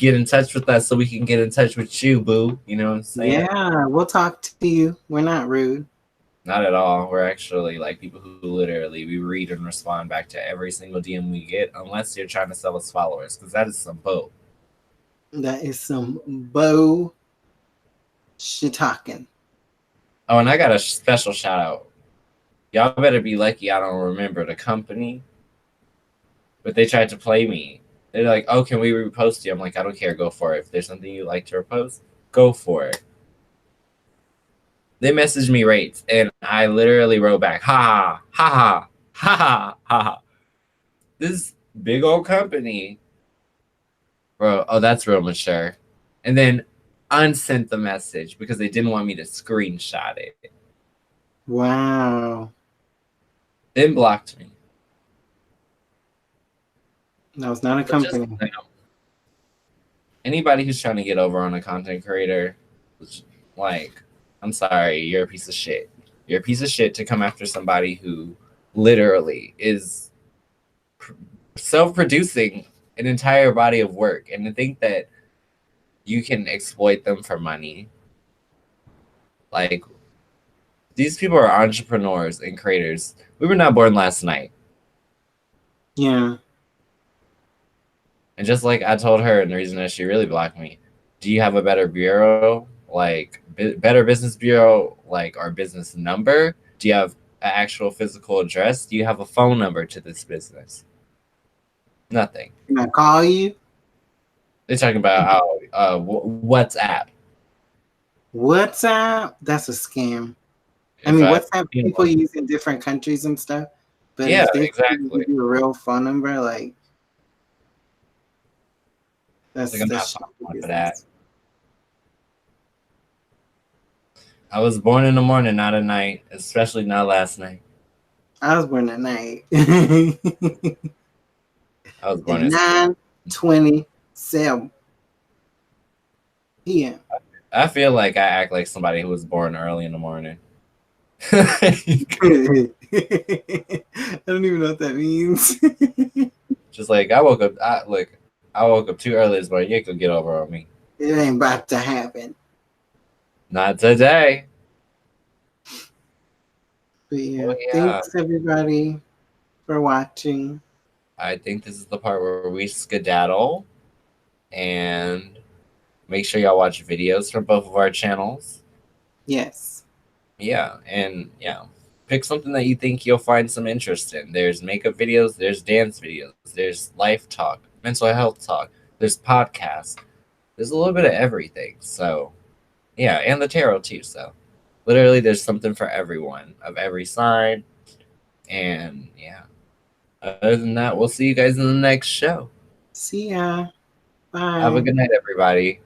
get in touch with us so we can get in touch with you, boo. You know what I'm saying? Yeah, we'll talk to you. We're not rude. Not at all. We're actually like people who literally we read and respond back to every single DM we get, unless you're trying to sell us followers, because that is some boat. That is some bow shit talking. Oh, and I got a special shout out. Y'all better be lucky I don't remember the company, but they tried to play me. They're like, "Oh, can we repost you?" I'm like, "I don't care. Go for it. If there's something you like to repost, go for it." They messaged me rates, and I literally wrote back, "Ha ha ha ha ha ha ha." This big old company, bro. Oh, that's real mature. And then unsent the message because they didn't want me to screenshot it. Wow. Then blocked me. That was not a But just, company. you know, anybody who's trying to get over on a content creator, like, I'm sorry, you're a piece of shit. You're a piece of shit to come after somebody who literally is self-producing an entire body of work, and to think that you can exploit them for money. Like, these people are entrepreneurs and creators. We were not born last night. Yeah. And just like I told her, and the reason that she really blocked me, do you have a better bureau, like better business bureau, like our business number? Do you have an actual physical address? Do you have a phone number to this business? Nothing. Can I call you? They're talking about WhatsApp. WhatsApp? That's a scam. I If mean, WhatsApp you know, people use in different countries and stuff. But Yeah, if they exactly. give you a real phone number, like that's Like, I'm not that's falling for that. I was born in the morning, not at night, especially not last night. I was born at night. I was born At at 9:27 p.m. I feel like I act like somebody who was born early in the morning. I don't even know what that means. Just like I woke up. I woke up too early this morning. You could get over on me. It ain't about to happen. Not today. But yeah, Well, yeah. thanks everybody for watching. I think this is the part where we skedaddle, and make sure y'all watch videos from both of our channels. Yes. Yeah, and yeah, pick something that you think you'll find some interest in. There's makeup videos, there's dance videos, there's life talk, mental health talk, there's podcasts. There's a little bit of everything. So, yeah, and the tarot too. So, literally, there's something for everyone of every sign. And yeah, other than that, we'll see you guys in the next show. See ya. Bye. Have a good night, everybody.